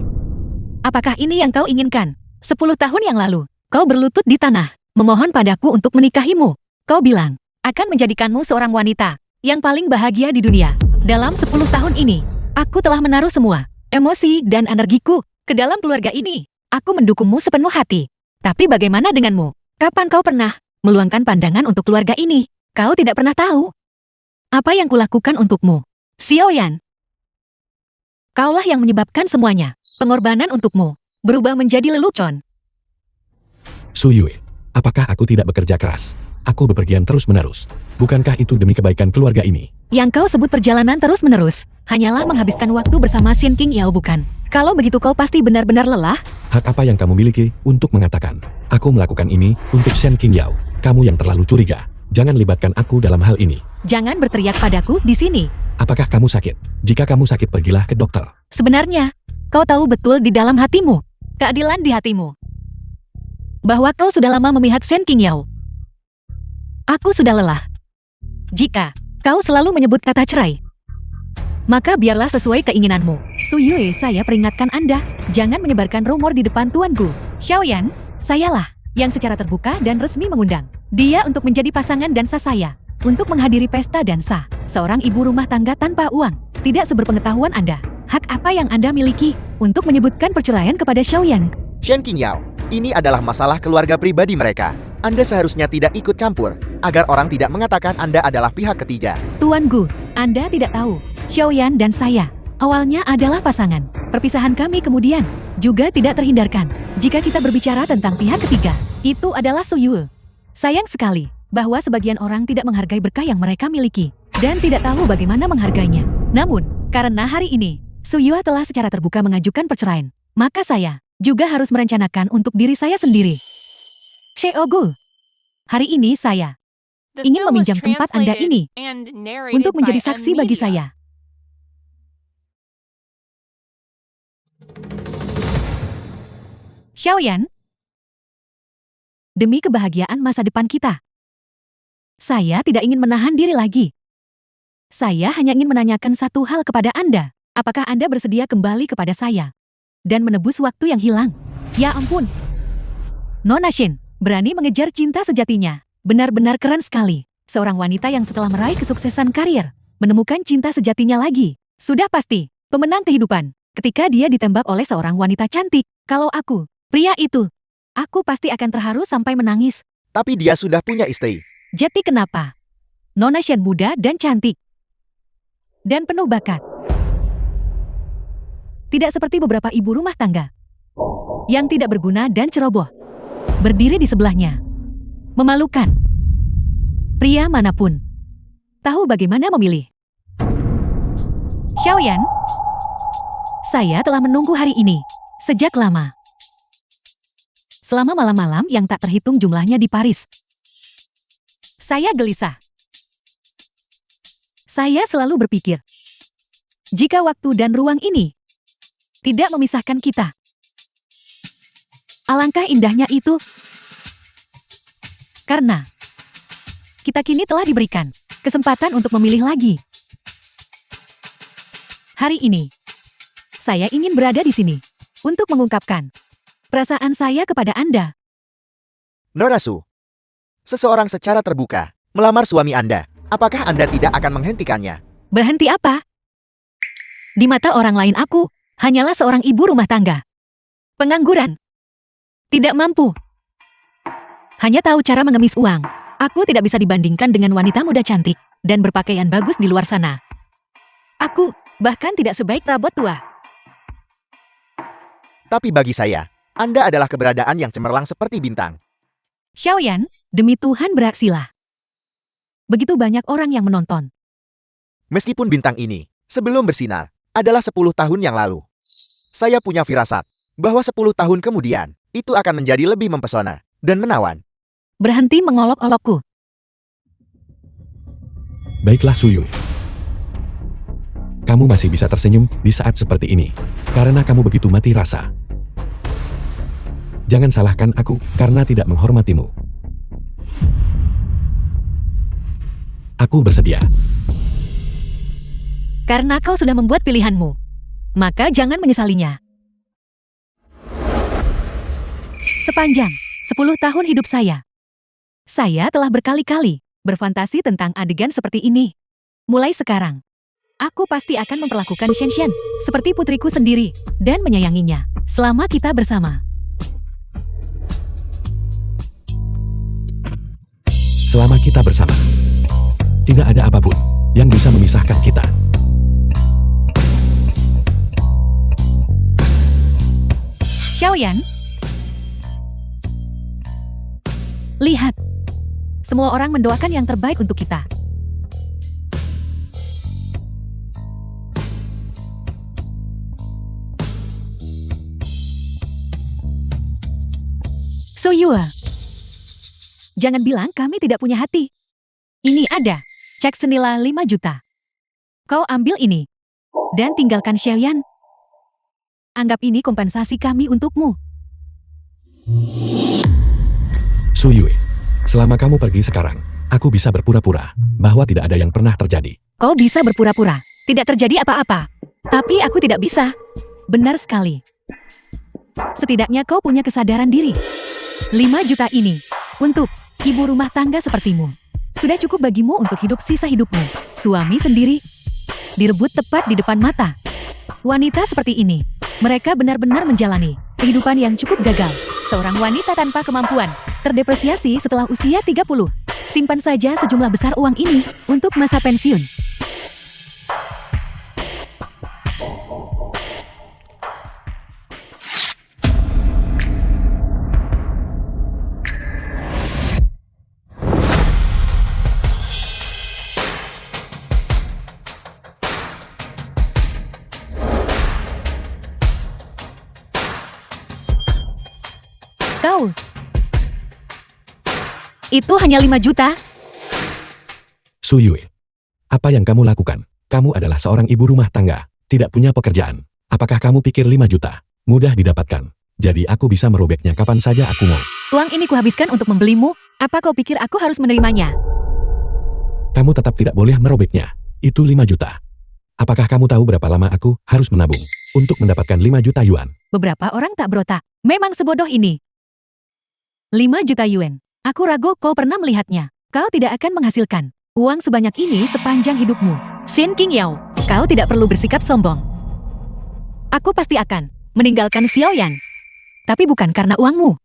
Apakah ini yang kau inginkan? 10 tahun yang lalu, kau berlutut di tanah, memohon padaku untuk menikahimu. Kau bilang, akan menjadikanmu seorang wanita yang paling bahagia di dunia. Dalam 10 tahun ini, aku telah menaruh semua emosi dan energiku ke dalam keluarga ini. Aku mendukungmu sepenuh hati. Tapi bagaimana denganmu? Kapan kau pernah meluangkan pandangan untuk keluarga ini? Kau tidak pernah tahu apa yang kulakukan untukmu, Xiaoyan. Kaulah yang menyebabkan semuanya. Pengorbanan untukmu berubah menjadi lelucon. Su Yue, apakah aku tidak bekerja keras? Aku bepergian terus-menerus. Bukankah itu demi kebaikan keluarga ini? Yang kau sebut perjalanan terus-menerus hanyalah menghabiskan waktu bersama Shen Qingyao, bukan? Kalau begitu kau pasti benar-benar lelah. Hak apa yang kamu miliki untuk mengatakan, aku melakukan ini untuk Shen Qingyao? Kamu yang terlalu curiga. Jangan libatkan aku dalam hal ini. Jangan berteriak padaku di sini. Apakah kamu sakit? Jika kamu sakit, pergilah ke dokter. Sebenarnya, kau tahu betul di dalam hatimu, keadilan di hatimu, bahwa kau sudah lama memihak Shen Qingyao. Aku sudah lelah. Jika kau selalu menyebut kata cerai, maka biarlah sesuai keinginanmu. Su Yue, saya peringatkan Anda, jangan menyebarkan rumor di depan tuanku. Xiaoyan, sayalah yang secara terbuka dan resmi mengundang dia untuk menjadi pasangan dansa saya, untuk menghadiri pesta dansa seorang ibu rumah tangga tanpa uang. Tidak seberpengetahuan Anda. Hak apa yang Anda miliki untuk menyebutkan perceraian kepada Xiaoyan? Shen Qingyao, ini adalah masalah keluarga pribadi mereka. Anda seharusnya tidak ikut campur, agar orang tidak mengatakan Anda adalah pihak ketiga. Tuan Gu, Anda tidak tahu, Xiaoyan dan saya awalnya adalah pasangan. Perpisahan kami kemudian juga tidak terhindarkan. Jika kita berbicara tentang pihak ketiga, itu adalah Su Yue. Sayang sekali bahwa sebagian orang tidak menghargai berkah yang mereka miliki dan tidak tahu bagaimana menghargainya. Namun, karena hari ini Su Yue telah secara terbuka mengajukan perceraian, maka saya juga harus merencanakan untuk diri saya sendiri. Gu, hari ini saya The ingin film was meminjam tempat Anda translated ini and narrated untuk menjadi by saksi M bagi Media. saya. Xiaoyan, demi kebahagiaan masa depan kita, saya tidak ingin menahan diri lagi. Saya hanya ingin menanyakan satu hal kepada Anda. Apakah Anda bersedia kembali kepada saya dan menebus waktu yang hilang? Ya ampun. Nona Shen berani mengejar cinta sejatinya. Benar-benar keren sekali. Seorang wanita yang setelah meraih kesuksesan karir, menemukan cinta sejatinya lagi. Sudah pasti pemenang kehidupan ketika dia ditembak oleh seorang wanita cantik. Kalau aku, pria itu, aku pasti akan terharu sampai menangis. Tapi dia sudah punya istri. Jadi kenapa? Nona Shen muda dan cantik. Dan penuh bakat. Tidak seperti beberapa ibu rumah tangga yang tidak berguna dan ceroboh. Berdiri di sebelahnya. Memalukan. Pria manapun tahu bagaimana memilih. Xiaoyan, saya telah menunggu hari ini sejak lama. Selama malam-malam yang tak terhitung jumlahnya di Paris. Saya gelisah. Saya selalu berpikir, jika waktu dan ruang ini tidak memisahkan kita, alangkah indahnya itu. Karena kita kini telah diberikan kesempatan untuk memilih lagi. Hari ini, saya ingin berada di sini untuk mengungkapkan perasaan saya kepada Anda. Nora Su, seseorang secara terbuka melamar suami Anda. Apakah Anda tidak akan menghentikannya? Berhenti apa? Di mata orang lain aku hanyalah seorang ibu rumah tangga. Pengangguran. Tidak mampu. Hanya tahu cara mengemis uang. Aku tidak bisa dibandingkan dengan wanita muda cantik dan berpakaian bagus di luar sana. Aku bahkan tidak sebaik perabot tua. Tapi bagi saya, Anda adalah keberadaan yang cemerlang seperti bintang. Xiaoyan, demi Tuhan beraksilah. Begitu banyak orang yang menonton. Meskipun bintang ini, sebelum bersinar, adalah 10 tahun yang lalu. Saya punya firasat bahwa 10 tahun kemudian, itu akan menjadi lebih mempesona dan menawan. Berhenti mengolok-olokku. Baiklah Su Yue. Kamu masih bisa tersenyum di saat seperti ini, karena kamu begitu mati rasa. Jangan salahkan aku karena tidak menghormatimu. Aku bersedia. Karena kau sudah membuat pilihanmu, maka jangan menyesalinya. Sepanjang 10 tahun hidup saya telah berkali-kali berfantasi tentang adegan seperti ini. Mulai sekarang, aku pasti akan memperlakukan Xian seperti putriku sendiri dan menyayanginya selama kita bersama. Selama kita bersama, tidak ada apapun yang bisa memisahkan kita. Xiaoyan, lihat. Semua orang mendoakan yang terbaik untuk kita. So Yue, jangan bilang kami tidak punya hati. Ini ada, cek senilai 5 juta. Kau ambil ini, dan tinggalkan Xiaoyan. Anggap ini kompensasi kami untukmu. Su Yue, selama kamu pergi sekarang, aku bisa berpura-pura bahwa tidak ada yang pernah terjadi. Kau bisa berpura-pura, tidak terjadi apa-apa. Tapi aku tidak bisa. Benar sekali. Setidaknya kau punya kesadaran diri. 5 juta ini, untuk ibu rumah tangga sepertimu, sudah cukup bagimu untuk hidup sisa hidupmu. Suami sendiri, direbut tepat di depan mata. Wanita seperti ini, mereka benar-benar menjalani kehidupan yang cukup gagal. Seorang wanita tanpa kemampuan, terdepresiasi setelah usia 30. Simpan saja sejumlah besar uang ini untuk masa pensiun. Kau, itu hanya 5 juta? Su Yue, apa yang kamu lakukan? Kamu adalah seorang ibu rumah tangga, tidak punya pekerjaan. Apakah kamu pikir 5 juta mudah didapatkan? Jadi aku bisa merobeknya kapan saja aku mau. Uang ini kuhabiskan untuk membelimu, apa kau pikir aku harus menerimanya? Kamu tetap tidak boleh merobeknya. Itu 5 juta. Apakah kamu tahu berapa lama aku harus menabung untuk mendapatkan 5 juta yuan? Beberapa orang tak berotak, memang sebodoh ini. 5 juta yuan. Aku ragu kau pernah melihatnya. Kau tidak akan menghasilkan uang sebanyak ini sepanjang hidupmu. Shin Qingyao, kau tidak perlu bersikap sombong. Aku pasti akan meninggalkan Xiaoyan. Tapi bukan karena uangmu.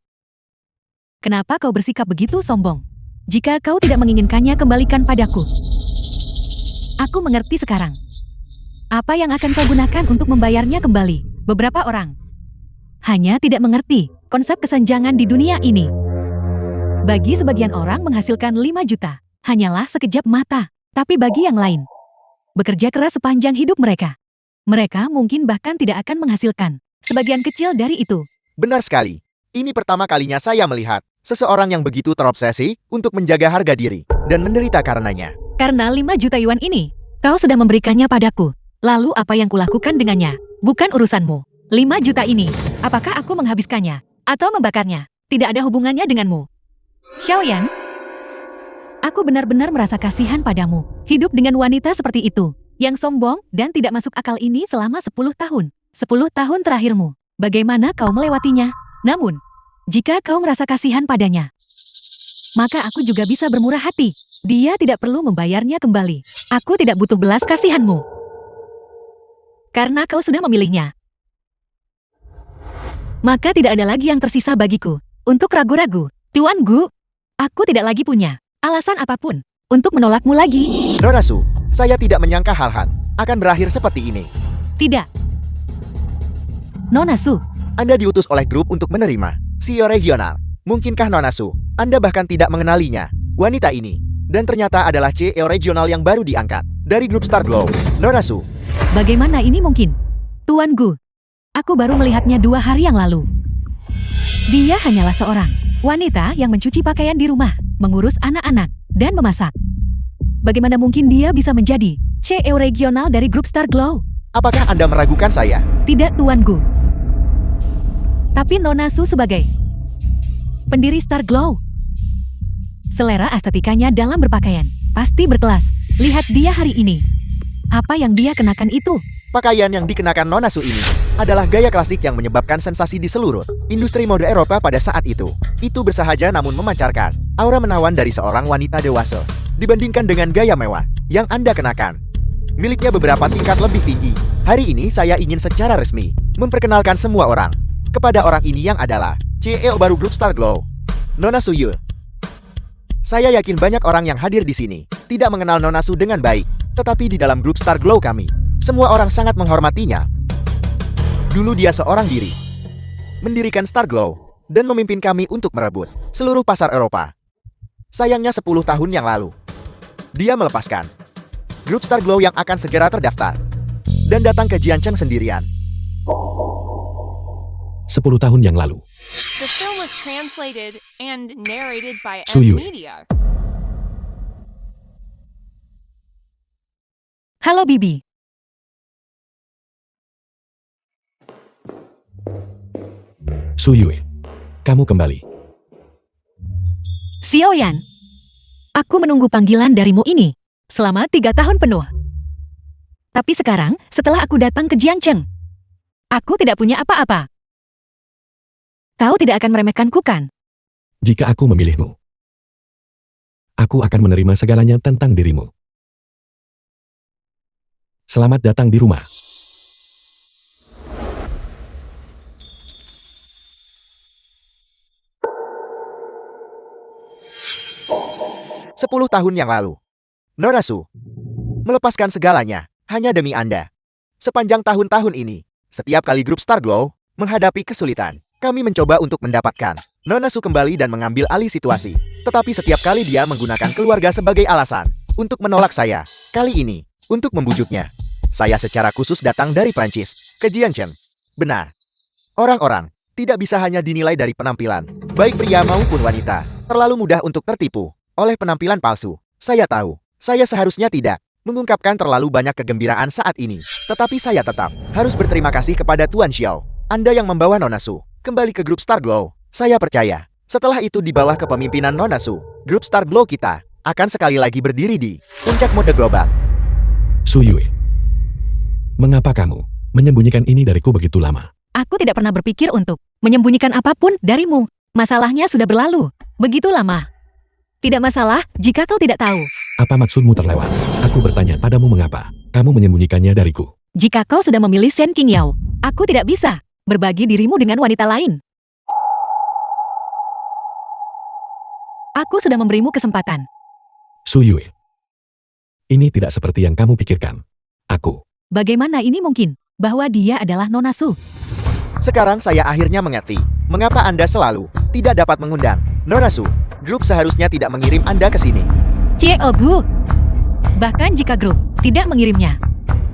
Kenapa kau bersikap begitu sombong? Jika kau tidak menginginkannya, kembalikan padaku. Aku mengerti sekarang. Apa yang akan kau gunakan untuk membayarnya kembali? Beberapa orang hanya tidak mengerti konsep kesenjangan di dunia ini. Bagi sebagian orang menghasilkan 5 juta hanyalah sekejap mata, tapi bagi yang lain, bekerja keras sepanjang hidup mereka. Mereka mungkin bahkan tidak akan menghasilkan sebagian kecil dari itu. Benar sekali. Ini pertama kalinya saya melihat seseorang yang begitu terobsesi untuk menjaga harga diri dan menderita karenanya. Karena 5 juta yuan ini, kau sudah memberikannya padaku. Lalu apa yang kulakukan dengannya? Bukan urusanmu. 5 juta ini, apakah aku menghabiskannya atau membakarnya? Tidak ada hubungannya denganmu. Xiaoyan, aku benar-benar merasa kasihan padamu. Hidup dengan wanita seperti itu, yang sombong dan tidak masuk akal ini selama 10 tahun. 10 tahun terakhirmu, bagaimana kau melewatinya? Namun, jika kau merasa kasihan padanya, maka aku juga bisa bermurah hati. Dia tidak perlu membayarnya kembali. Aku tidak butuh belas kasihanmu. Karena kau sudah memilihnya, maka tidak ada lagi yang tersisa bagiku untuk ragu-ragu. Tuan Gu, aku tidak lagi punya alasan apapun untuk menolakmu lagi. Nona Su, saya tidak menyangka hal-hal akan berakhir seperti ini. Tidak. Nona Su, Anda diutus oleh grup untuk menerima CEO regional. Mungkinkah Nona Su, Anda bahkan tidak mengenalinya, wanita ini, dan ternyata adalah CEO regional yang baru diangkat dari grup Star Glow. Nona Su, bagaimana ini mungkin? Tuan Gu, aku baru melihatnya 2 hari yang lalu. Dia hanyalah seorang wanita yang mencuci pakaian di rumah, mengurus anak-anak, dan memasak. Bagaimana mungkin dia bisa menjadi CEO regional dari grup Star Glow? apakah Anda meragukan saya? Tidak, Tuan Gu. Tapi Nona Su sebagai pendiri Star Glow, selera estetikanya dalam berpakaian Pasti berkelas. Lihat dia hari ini. Apa yang dia kenakan itu? Pakaian yang dikenakan Nona Su ini adalah gaya klasik yang menyebabkan sensasi di seluruh industri mode Eropa pada saat itu. Itu bersahaja namun memancarkan aura menawan dari seorang wanita dewasa dibandingkan dengan gaya mewah yang Anda kenakan. Miliknya beberapa tingkat lebih tinggi. Hari ini saya ingin secara resmi memperkenalkan semua orang kepada orang ini yang adalah CEO baru grup Starglow, Nona Su Yue. Saya yakin banyak orang yang hadir di sini tidak mengenal Nona Su dengan baik, tetapi di dalam grup Starglow kami, semua orang sangat menghormatinya. Dulu dia seorang diri, mendirikan Starglow, dan memimpin kami untuk merebut seluruh pasar Eropa. Sayangnya 10 tahun yang lalu, dia melepaskan grup Starglow yang akan segera terdaftar, dan datang ke Jiancheng sendirian. 10 tahun yang lalu, The film was translated and narrated by Su M Yue. Media. Halo Bibi. Su Yue. Kamu kembali. Xiaoyan. Aku menunggu panggilan darimu ini selama 3 tahun penuh. Tapi sekarang, setelah aku datang ke Jiancheng, aku tidak punya apa-apa. Kau tidak akan meremehkanku kan? Jika aku memilihmu, aku akan menerima segalanya tentang dirimu. Selamat datang di rumah. Sepuluh tahun yang lalu, Nona Su melepaskan segalanya hanya demi Anda. Sepanjang tahun-tahun ini, setiap kali grup Starglow menghadapi kesulitan, kami mencoba untuk mendapatkan Nona Su kembali dan mengambil alih situasi. Tetapi setiap kali dia menggunakan keluarga sebagai alasan untuk menolak saya. Kali ini, untuk membujuknya, saya secara khusus datang dari Prancis ke Jiancheng. Benar, orang-orang tidak bisa hanya dinilai dari penampilan, baik pria maupun wanita. Terlalu mudah untuk tertipu oleh penampilan palsu. Saya tahu, saya seharusnya tidak mengungkapkan terlalu banyak kegembiraan saat ini. Tetapi saya tetap harus berterima kasih kepada Tuan Xiao. Anda yang membawa Nona Su kembali ke grup Starglow. Saya percaya, setelah itu di bawah kepemimpinan Nona Su, grup Starglow kita akan sekali lagi berdiri di puncak mode global. Su Yue. Mengapa kamu menyembunyikan ini dariku begitu lama? Aku tidak pernah berpikir untuk menyembunyikan apapun darimu. Masalahnya sudah berlalu begitu lama. Tidak masalah jika kau tidak tahu. Apa maksudmu terlewat? Aku bertanya padamu mengapa kamu menyembunyikannya dariku. Jika kau sudah memilih Shen Qingyao, aku tidak bisa berbagi dirimu dengan wanita lain. Aku sudah memberimu kesempatan. Su Yue. Ini tidak seperti yang kamu pikirkan. Aku. Bagaimana ini mungkin bahwa dia adalah Nona Su? Sekarang saya akhirnya mengerti mengapa Anda selalu tidak dapat mengundang Nona Su. Grup seharusnya tidak mengirim Anda ke sini. Gu. Bahkan jika grup tidak mengirimnya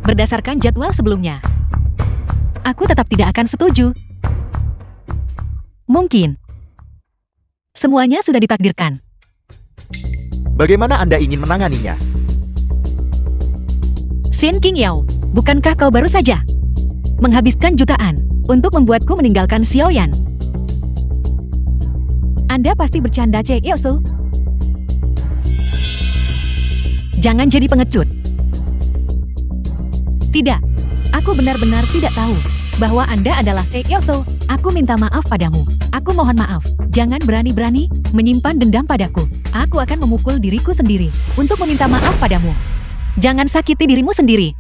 berdasarkan jadwal sebelumnya, aku tetap tidak akan setuju. Mungkin semuanya sudah ditakdirkan. Bagaimana Anda ingin menanganinya? Shen Qingyao, bukankah kau baru saja menghabiskan jutaan untuk membuatku meninggalkan Xiaoyan? Anda pasti bercanda, Su. Jangan jadi pengecut. Tidak, aku benar-benar tidak tahu bahwa Anda adalah Su. Aku minta maaf padamu. Aku mohon maaf. Jangan berani-berani menyimpan dendam padaku. Aku akan memukul diriku sendiri untuk meminta maaf padamu. Jangan sakiti dirimu sendiri.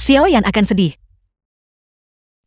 Xiaoyan akan sedih.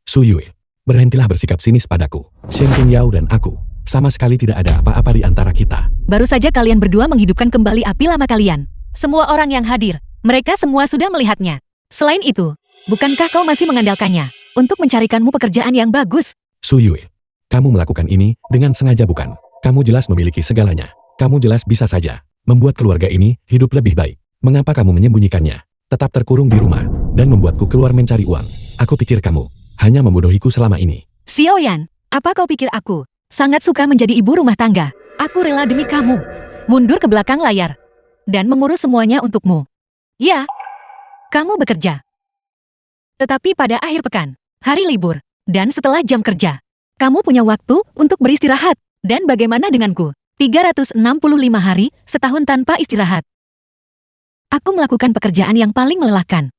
Su Yue. Berhentilah bersikap sinis padaku. Shen Qingyao dan aku sama sekali tidak ada apa-apa di antara kita. Baru saja kalian berdua menghidupkan kembali api lama kalian. Semua orang yang hadir, mereka semua sudah melihatnya. Selain itu, bukankah kau masih mengandalkannya untuk mencarikanmu pekerjaan yang bagus? Su Yue. Kamu melakukan ini dengan sengaja bukan? Kamu jelas memiliki segalanya. Kamu jelas bisa saja membuat keluarga ini hidup lebih baik. Mengapa kamu menyembunyikannya? Tetap terkurung di rumah dan membuatku keluar mencari uang. Aku pikir kamu hanya membodohiku selama ini. Xiaoyan, apa kau pikir aku sangat suka menjadi ibu rumah tangga? Aku rela demi kamu mundur ke belakang layar dan mengurus semuanya untukmu. Ya, kamu bekerja. Tetapi pada akhir pekan, hari libur, dan setelah jam kerja, kamu punya waktu untuk beristirahat. Dan bagaimana denganku? 365 hari, setahun tanpa istirahat. Aku melakukan pekerjaan yang paling melelahkan.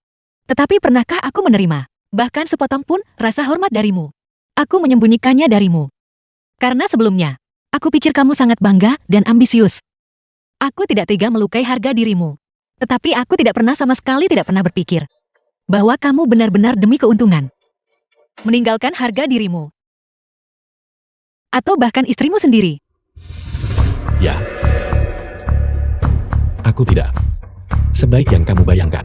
Tetapi pernahkah aku menerima, bahkan sepotong pun, rasa hormat darimu? Aku menyembunyikannya darimu. Karena sebelumnya, aku pikir kamu sangat bangga dan ambisius. Aku tidak tega melukai harga dirimu. Tetapi aku tidak pernah sama sekali tidak pernah berpikir bahwa kamu benar-benar demi keuntungan meninggalkan harga dirimu. Atau bahkan istrimu sendiri. Ya. Aku tidak. Sebaik yang kamu bayangkan.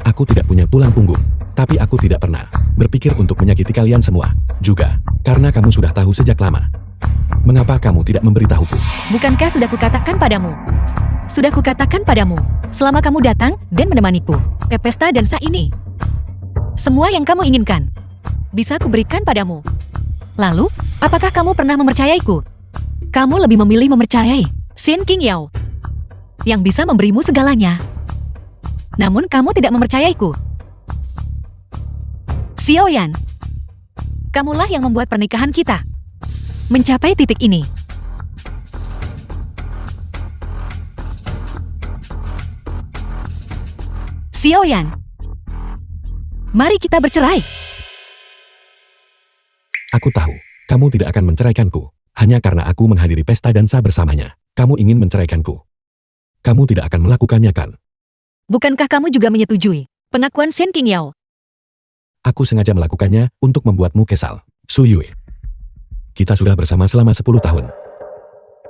Aku tidak punya tulang punggung. Tapi aku tidak pernah berpikir untuk menyakiti kalian semua. Juga, karena kamu sudah tahu sejak lama. Mengapa kamu tidak memberitahuku? Bukankah sudah kukatakan padamu? Sudah kukatakan padamu, selama kamu datang dan menemaniku ke pesta dansa ini. Semua yang kamu inginkan, bisa kuberikan padamu. Lalu, apakah kamu pernah mempercayaiku? Kamu lebih memilih mempercayai Shen Qingyao yang bisa memberimu segalanya. Namun kamu tidak mempercayaiku. Xiaoyan, kamulah yang membuat pernikahan kita mencapai titik ini. Xiaoyan, mari kita bercerai. Aku tahu, kamu tidak akan menceraikanku. Hanya karena aku menghadiri pesta dansa bersamanya. Kamu ingin menceraikanku. Kamu tidak akan melakukannya kan? Bukankah kamu juga menyetujui pengakuan Shen Qingyao? Aku sengaja melakukannya untuk membuatmu kesal. Su Yue. Kita sudah bersama selama 10 tahun.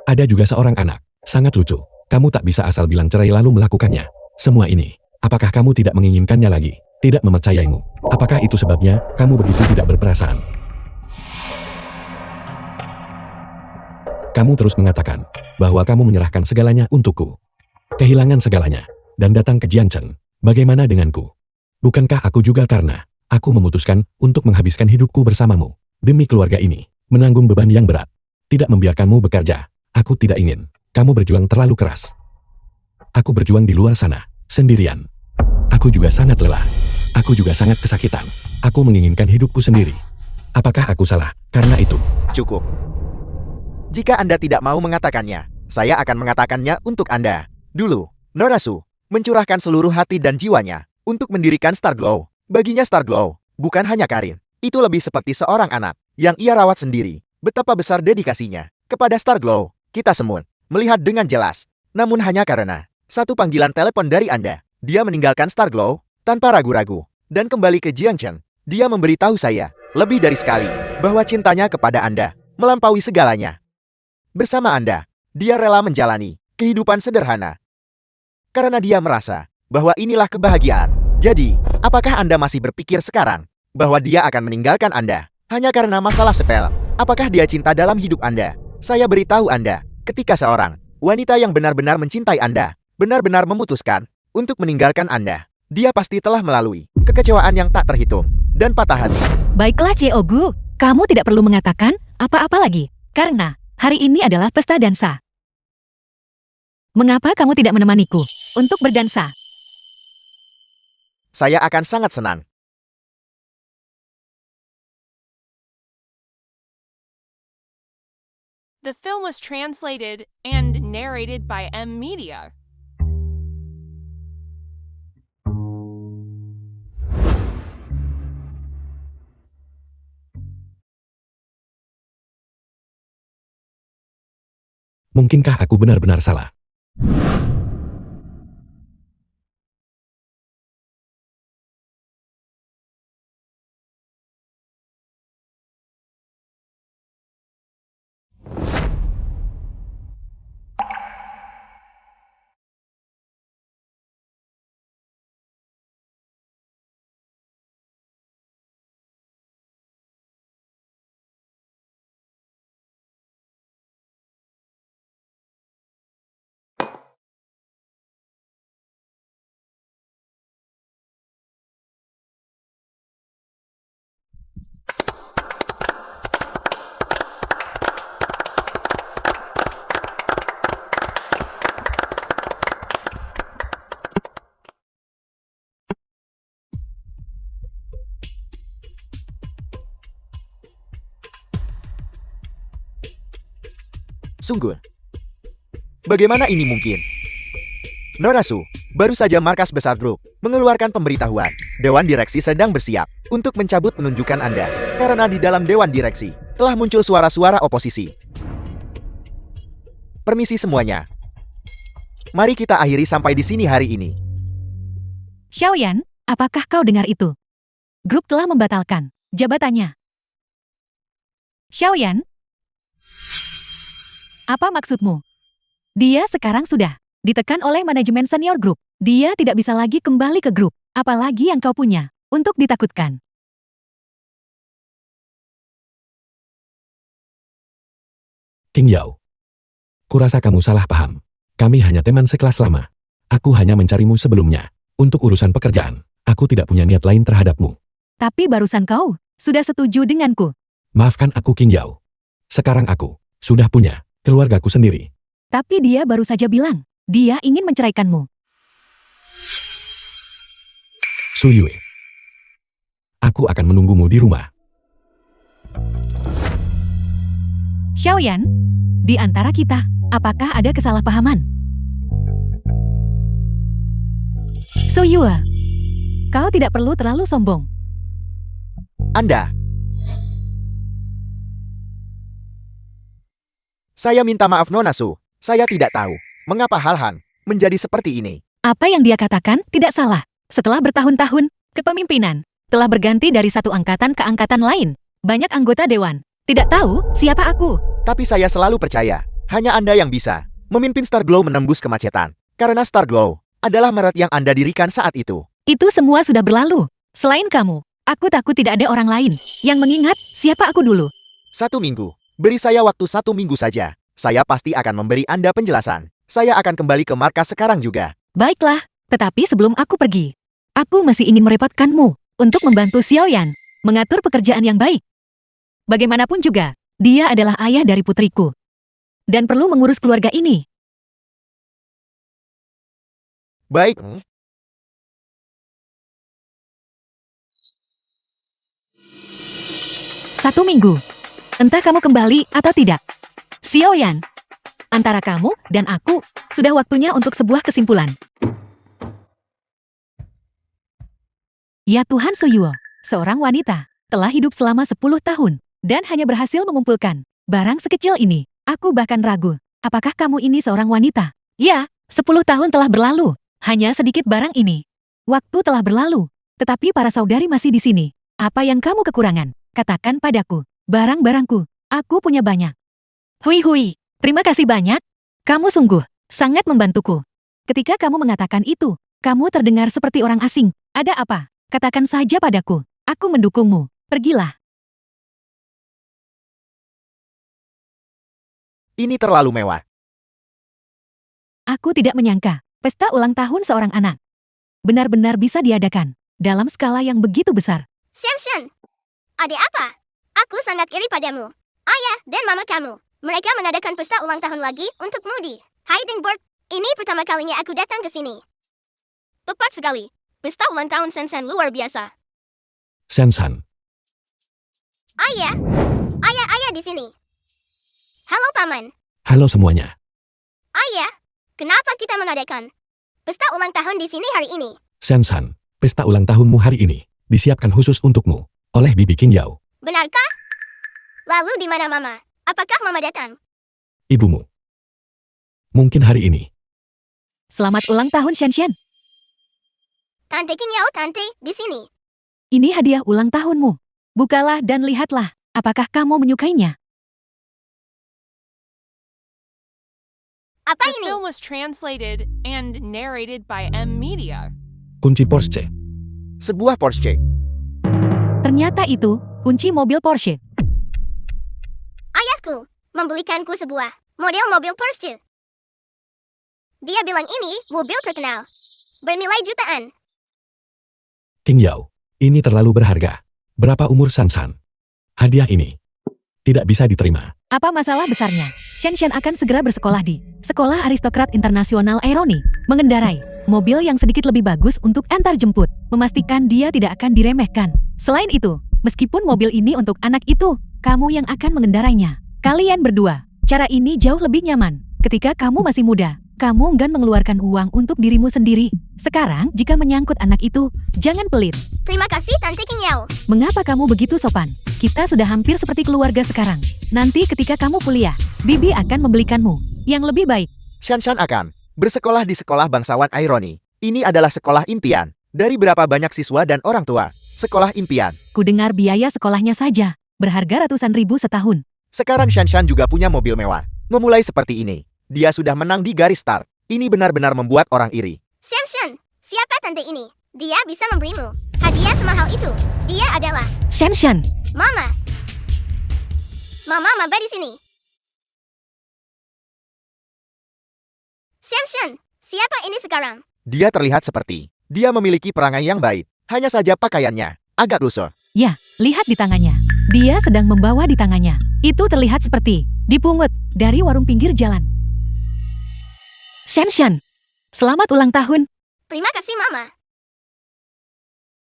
Ada juga seorang anak. Sangat lucu. Kamu tak bisa asal bilang cerai lalu melakukannya. Semua ini, apakah kamu tidak menginginkannya lagi? Tidak mempercayaimu. Apakah itu sebabnya kamu begitu tidak berperasaan? Kamu terus mengatakan bahwa kamu menyerahkan segalanya untukku. Kehilangan segalanya. Dan datang ke Jiancheng. Bagaimana denganku? Bukankah aku juga karena aku memutuskan untuk menghabiskan hidupku bersamamu. Demi keluarga ini. Menanggung beban yang berat. Tidak membiarkanmu bekerja. Aku tidak ingin. Kamu berjuang terlalu keras. Aku berjuang di luar sana. Sendirian. Aku juga sangat lelah. Aku juga sangat kesakitan. Aku menginginkan hidupku sendiri. Apakah aku salah karena itu? Cukup. Jika Anda tidak mau mengatakannya, saya akan mengatakannya untuk Anda. Dulu, Norasu mencurahkan seluruh hati dan jiwanya untuk mendirikan Starglow. Baginya Starglow bukan hanya karir. Itu lebih seperti seorang anak yang ia rawat sendiri. Betapa besar dedikasinya kepada Starglow. Kita semua melihat dengan jelas. Namun hanya karena satu panggilan telepon dari Anda, dia meninggalkan Starglow tanpa ragu-ragu dan kembali ke Jiancheng. Dia memberitahu saya lebih dari sekali bahwa cintanya kepada Anda melampaui segalanya. Bersama Anda, dia rela menjalani kehidupan sederhana karena dia merasa bahwa inilah kebahagiaan. Jadi, apakah Anda masih berpikir sekarang bahwa dia akan meninggalkan Anda hanya karena masalah sepele? Apakah dia cinta dalam hidup Anda? Saya beritahu Anda, ketika seorang wanita yang benar-benar mencintai Anda, benar-benar memutuskan untuk meninggalkan Anda, dia pasti telah melalui kekecewaan yang tak terhitung dan patah hati. Baiklah Gu, kamu tidak perlu mengatakan apa-apa lagi. Karena hari ini adalah pesta dansa. Mengapa kamu tidak menemaniku untuk berdansa? Saya akan sangat senang. The film was translated and narrated by M Media. Mungkinkah aku benar-benar salah? Sungguh. Bagaimana ini mungkin? Norasu, Baru saja markas besar grup mengeluarkan pemberitahuan. Dewan Direksi sedang bersiap untuk mencabut penunjukan Anda. Karena di dalam Dewan Direksi telah muncul suara-suara oposisi. Permisi semuanya. Mari kita akhiri sampai di sini hari ini. Xiaoyan, apakah kau dengar itu? Grup telah membatalkan jabatannya. Xiaoyan? Apa maksudmu? Dia sekarang sudah ditekan oleh manajemen senior grup. Dia tidak bisa lagi kembali ke grup. Apalagi yang kau punya untuk ditakutkan. King Yao. Kurasa kamu salah paham. Kami hanya teman sekelas lama. Aku hanya mencarimu sebelumnya. Untuk urusan pekerjaan, aku tidak punya niat lain terhadapmu. Tapi barusan kau sudah setuju denganku. Maafkan aku King Yao. Sekarang aku sudah punya keluargaku sendiri. Tapi dia baru saja bilang, dia ingin menceraikanmu. Su Yue. Aku akan menunggumu di rumah. Xiaoyan, di antara kita, apakah ada kesalahpahaman? Su Yue, kau tidak perlu terlalu sombong. Anda. Saya minta maaf Nona Su. Saya tidak tahu mengapa hal-hal menjadi seperti ini. Apa yang dia katakan tidak salah. Setelah bertahun-tahun, kepemimpinan telah berganti dari satu angkatan ke angkatan lain. Banyak anggota dewan tidak tahu siapa aku. Tapi saya selalu percaya, hanya Anda yang bisa memimpin Starglow menembus kemacetan. Karena Starglow adalah merek yang Anda dirikan saat itu. Itu semua sudah berlalu. Selain kamu, aku takut tidak ada orang lain yang mengingat siapa aku dulu. 1 minggu. Beri saya waktu 1 minggu saja. Saya pasti akan memberi Anda penjelasan. Saya akan kembali ke markas sekarang juga. Baiklah, tetapi sebelum aku pergi, aku masih ingin merepotkanmu untuk membantu Xiaoyan mengatur pekerjaan yang baik. Bagaimanapun juga, dia adalah ayah dari putriku dan perlu mengurus keluarga ini. Baik. 1 minggu. Entah kamu kembali atau tidak. Xiaoyan, antara kamu dan aku, sudah waktunya untuk sebuah kesimpulan. Ya Tuhan Suyuo, seorang wanita, telah hidup selama 10 tahun, dan hanya berhasil mengumpulkan barang sekecil ini. Aku bahkan ragu, apakah kamu ini seorang wanita? Ya, 10 tahun telah berlalu, hanya sedikit barang ini. Waktu telah berlalu, tetapi para saudari masih di sini. Apa yang kamu kekurangan? Katakan padaku, barang-barangku, aku punya banyak. Hui, terima kasih banyak. Kamu sungguh sangat membantuku. Ketika kamu mengatakan itu, kamu terdengar seperti orang asing. Ada apa? Katakan saja padaku. Aku mendukungmu. Pergilah. Ini terlalu mewah. Aku tidak menyangka pesta ulang tahun seorang anak benar-benar bisa diadakan dalam skala yang begitu besar. Samson, ada apa? Aku sangat iri padamu. Ayah dan mama kamu. Mereka mengadakan pesta ulang tahun lagi untuk Moody. Heidenberg, ini pertama kalinya aku datang ke sini. Tepat sekali. Pesta ulang tahun Sensen luar biasa. Sensan. Ayah di sini. Halo Paman. Halo semuanya. Ayah, kenapa kita mengadakan pesta ulang tahun di sini hari ini? Sensan, pesta ulang tahunmu hari ini disiapkan khusus untukmu oleh Bibi King Yao, Benarkah? Lalu di mana Mama? Apakah Mama datang? ibumu. Mungkin hari ini. Selamat ulang tahun Shenshen. Tante King Yao, Tante, di sini. Ini hadiah ulang tahunmu. Bukalah dan lihatlah, apakah kamu menyukainya? Apa The ini? film was translated and narrated by M Media. Kunci Porsche. Sebuah Porsche. Ternyata itu kunci mobil Porsche. Ayahku membelikanku sebuah model mobil Porsche. Dia bilang ini mobil terkenal. Bernilai jutaan. King Yao, ini terlalu berharga. Berapa umur Sansan? Hadiah ini tidak bisa diterima. Apa masalah besarnya? Shenshen akan segera bersekolah di Sekolah Aristokrat Internasional Aironi, mengendarai mobil yang sedikit lebih bagus untuk antar jemput, memastikan dia tidak akan diremehkan. Selain itu, meskipun mobil ini untuk anak itu, kamu yang akan mengendarainya. Kalian berdua, cara ini jauh lebih nyaman. Ketika kamu masih muda, Kamu enggan mengeluarkan uang untuk dirimu sendiri. Sekarang, jika menyangkut anak itu, jangan pelit. Terima kasih Tante King Yao. Mengapa kamu begitu sopan? Kita sudah hampir seperti keluarga sekarang. Nanti ketika kamu kuliah, Bibi akan membelikanmu yang lebih baik. Shanshan akan bersekolah di sekolah bangsawan Ironi. Ini adalah sekolah impian. Dari berapa banyak siswa dan orang tua. Sekolah impian. Ku dengar biaya sekolahnya saja berharga ratusan ribu setahun. Sekarang Shanshan juga punya mobil mewah. Memulai seperti ini. Dia sudah menang di garis start. Ini benar-benar membuat orang iri. Shanshan, siapa tante ini? Dia bisa memberimu hadiah semahal itu. Dia adalah Shanshan, Mama. Mama di sini. Shanshan, siapa ini sekarang? Dia terlihat seperti dia memiliki perangai yang baik. Hanya saja pakaiannya agak lusuh. ya, lihat di tangannya. Dia sedang membawa di tangannya. Itu terlihat seperti dipungut dari warung pinggir jalan. Shanshan, selamat ulang tahun. Terima kasih Mama.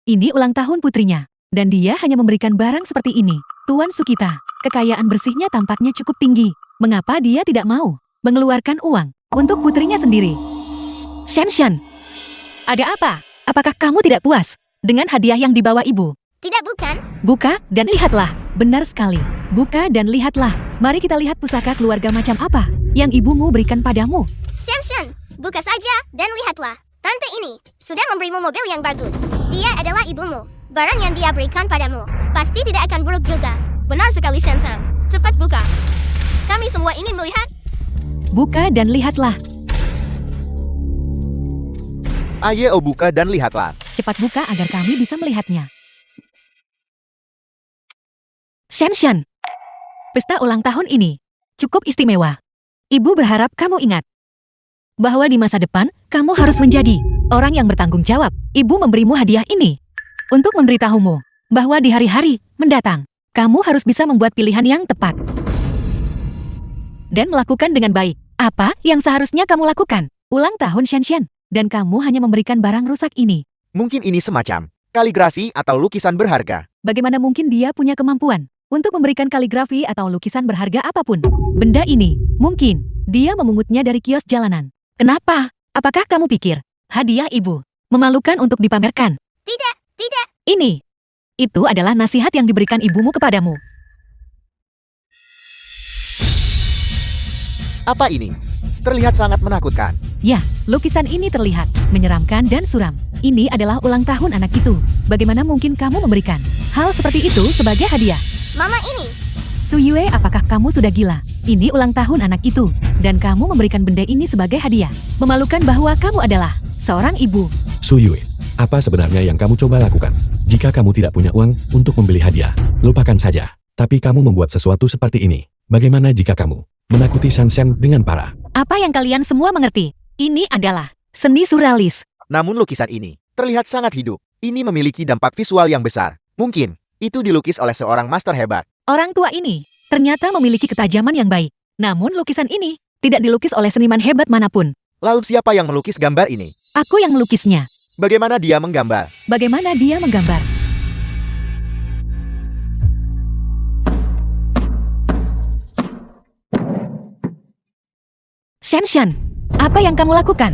Ini ulang tahun putrinya. Dan dia hanya memberikan barang seperti ini. Tuan Sukita, kekayaan bersihnya tampaknya cukup tinggi. Mengapa dia tidak mau mengeluarkan uang untuk putrinya sendiri? Shanshan, ada apa? Apakah kamu tidak puas dengan hadiah yang dibawa ibu? Tidak bukan? Buka dan lihatlah. Benar sekali. Buka dan lihatlah. Mari kita lihat pusaka keluarga macam apa yang ibumu berikan padamu. Shanshan, buka saja dan lihatlah. Tante ini sudah memberimu mobil yang bagus. Dia adalah ibumu. Barang yang dia berikan padamu pasti tidak akan buruk juga. Benar sekali Shanshan. Cepat buka. Kami semua ingin melihat. Buka dan lihatlah. Ayo buka dan lihatlah. Cepat buka agar kami bisa melihatnya. Shanshan, pesta ulang tahun ini cukup istimewa. Ibu berharap kamu ingat bahwa di masa depan kamu harus menjadi orang yang bertanggung jawab. Ibu memberimu hadiah ini untuk memberitahumu bahwa di hari-hari mendatang kamu harus bisa membuat pilihan yang tepat dan melakukan dengan baik apa yang seharusnya kamu lakukan. Ulang tahun Shanshan, dan kamu hanya memberikan barang rusak ini. Mungkin ini semacam kaligrafi atau lukisan berharga. Bagaimana mungkin dia punya kemampuan untuk memberikan kaligrafi atau lukisan berharga apapun? Benda ini, mungkin, dia memungutnya dari kios jalanan. Kenapa? Apakah kamu pikir hadiah ibu memalukan untuk dipamerkan? Tidak. Ini. Itu adalah nasihat yang diberikan ibumu kepadamu. Apa ini? Terlihat sangat menakutkan. Ya, lukisan ini terlihat menyeramkan dan suram. Ini adalah ulang tahun anak itu. Bagaimana mungkin kamu memberikan hal seperti itu sebagai hadiah? Mama ini. Suyue, apakah kamu sudah gila? Ini ulang tahun anak itu, dan kamu memberikan benda ini sebagai hadiah. Memalukan bahwa kamu adalah seorang ibu. Suyue, apa sebenarnya yang kamu coba lakukan? Jika kamu tidak punya uang untuk membeli hadiah, lupakan saja. Tapi kamu membuat sesuatu seperti ini. Bagaimana jika kamu menakuti Shanshan dengan parah? Apa yang kalian semua mengerti? Ini adalah seni surrealis. Namun lukisan ini terlihat sangat hidup. Ini memiliki dampak visual yang besar. Mungkin itu dilukis oleh seorang master hebat. Orang tua ini ternyata memiliki ketajaman yang baik. Namun lukisan ini tidak dilukis oleh seniman hebat manapun. Lalu siapa yang melukis gambar ini? Aku yang melukisnya. Bagaimana dia menggambar? Bagaimana dia menggambar? Shanshan, apa yang kamu lakukan?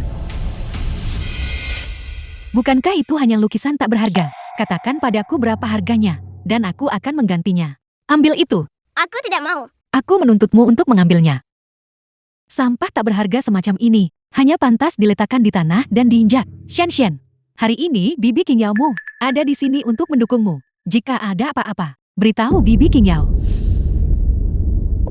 Bukankah itu hanya lukisan tak berharga? Katakan padaku berapa harganya, dan aku akan menggantinya. Ambil itu. Aku tidak mau. Aku menuntutmu untuk mengambilnya. Sampah tak berharga semacam ini hanya pantas diletakkan di tanah dan diinjak. Shanshan, hari ini Bibi King Yao-mu ada di sini untuk mendukungmu. Jika ada apa-apa, beritahu Bibi King Yao.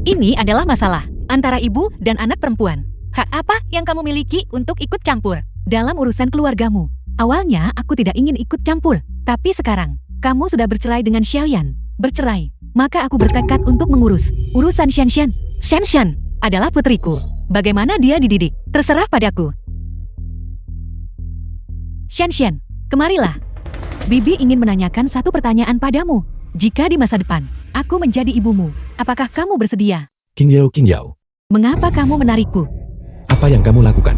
Ini adalah masalah antara ibu dan anak perempuan. Hak apa yang kamu miliki untuk ikut campur dalam urusan keluargamu? Awalnya aku tidak ingin ikut campur, tapi sekarang kamu sudah bercerai dengan Xiaoyan. Bercerai, maka aku bertekad untuk mengurus urusan Shanshan. Shanshan adalah putriku. Bagaimana dia dididik, terserah padaku. Shanshan, kemarilah. Bibi ingin menanyakan satu pertanyaan padamu. Jika di masa depan aku menjadi ibumu, apakah kamu bersedia? King Yao, Mengapa kamu menarikku? apa yang kamu lakukan?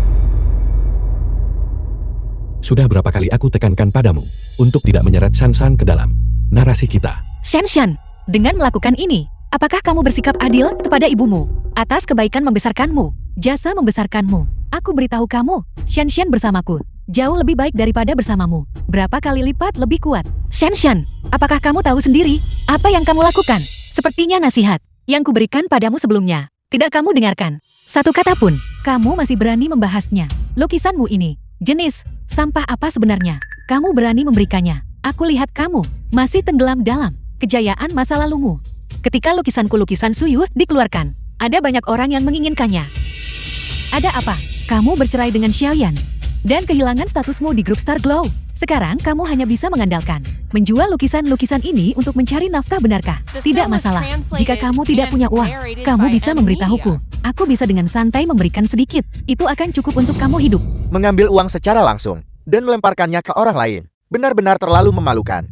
Sudah berapa kali aku tekankan padamu untuk tidak menyeret Shanshan ke dalam narasi kita. Shanshan, dengan melakukan ini, apakah kamu bersikap adil kepada ibumu atas kebaikan membesarkanmu, jasa membesarkanmu, Aku beritahu kamu, Shanshan bersamaku jauh lebih baik daripada bersamamu. Berapa kali lipat lebih kuat. Shanshan, apakah kamu tahu sendiri apa yang kamu lakukan? Sepertinya nasihat yang kuberikan padamu sebelumnya tidak kamu dengarkan. Satu kata pun, kamu masih berani membahasnya. Lukisanmu ini, jenis sampah apa sebenarnya? Kamu berani memberikannya. Aku lihat kamu masih tenggelam dalam kejayaan masa lalumu. Ketika lukisan Suyu dikeluarkan, ada banyak orang yang menginginkannya. Ada apa? Kamu bercerai dengan Xiaoyan dan kehilangan statusmu di grup Star Glow. Sekarang kamu hanya bisa mengandalkan menjual lukisan-lukisan ini untuk mencari nafkah, benarkah? Tidak masalah. Jika kamu tidak punya uang, kamu bisa memberitahuku. Aku bisa dengan santai memberikan sedikit. Itu akan cukup untuk kamu hidup. Mengambil uang secara langsung dan melemparkannya ke orang lain. Benar-benar terlalu memalukan.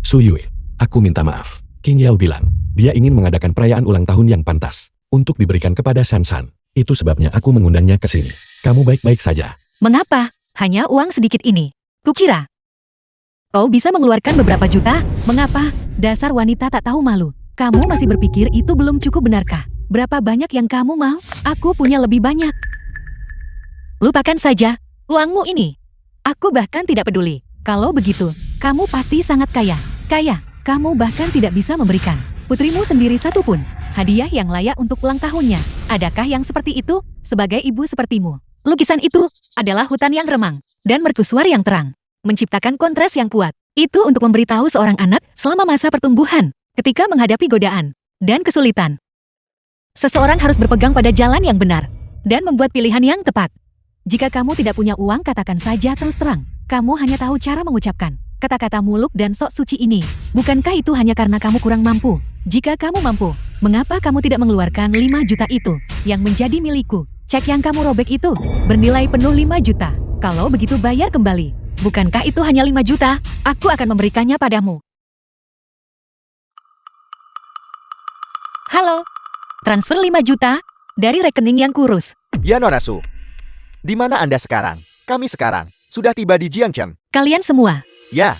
Suyue, aku minta maaf. King Yao bilang, dia ingin mengadakan perayaan ulang tahun yang pantas untuk diberikan kepada Shanshan. Itu sebabnya aku mengundangnya ke sini. Kamu baik-baik saja. Mengapa? Hanya uang sedikit ini. Kukira kau bisa mengeluarkan beberapa juta. Mengapa? Dasar wanita tak tahu malu. Kamu masih berpikir itu belum cukup, benarkah? Berapa banyak yang kamu mau? Aku punya lebih banyak. Lupakan saja uangmu ini. Aku bahkan tidak peduli. Kalau begitu, kamu pasti sangat kaya. Kaya, kamu bahkan tidak bisa memberikan putrimu sendiri satu pun hadiah yang layak untuk ulang tahunnya. Adakah yang seperti itu sebagai ibu sepertimu? Lukisan itu adalah hutan yang remang dan mercusuar yang terang, menciptakan kontras yang kuat. Itu untuk memberitahu seorang anak selama masa pertumbuhan, ketika menghadapi godaan dan kesulitan. Seseorang harus berpegang pada jalan yang benar dan membuat pilihan yang tepat. Jika kamu tidak punya uang, katakan saja terus terang. Kamu hanya tahu cara mengucapkan kata-kata muluk dan sok suci ini. Bukankah itu hanya karena kamu kurang mampu? Jika kamu mampu, mengapa kamu tidak mengeluarkan 5 juta itu yang menjadi milikku? Cek yang kamu robek itu bernilai penuh 5 juta. Kalau begitu bayar kembali. Bukankah itu hanya 5 juta? Aku akan memberikannya padamu. Halo, transfer 5 juta dari rekening yang kurus. Ya Nona Su. Di mana Anda sekarang? Kami sekarang sudah tiba di Jiangcheng. Kalian semua. Ya.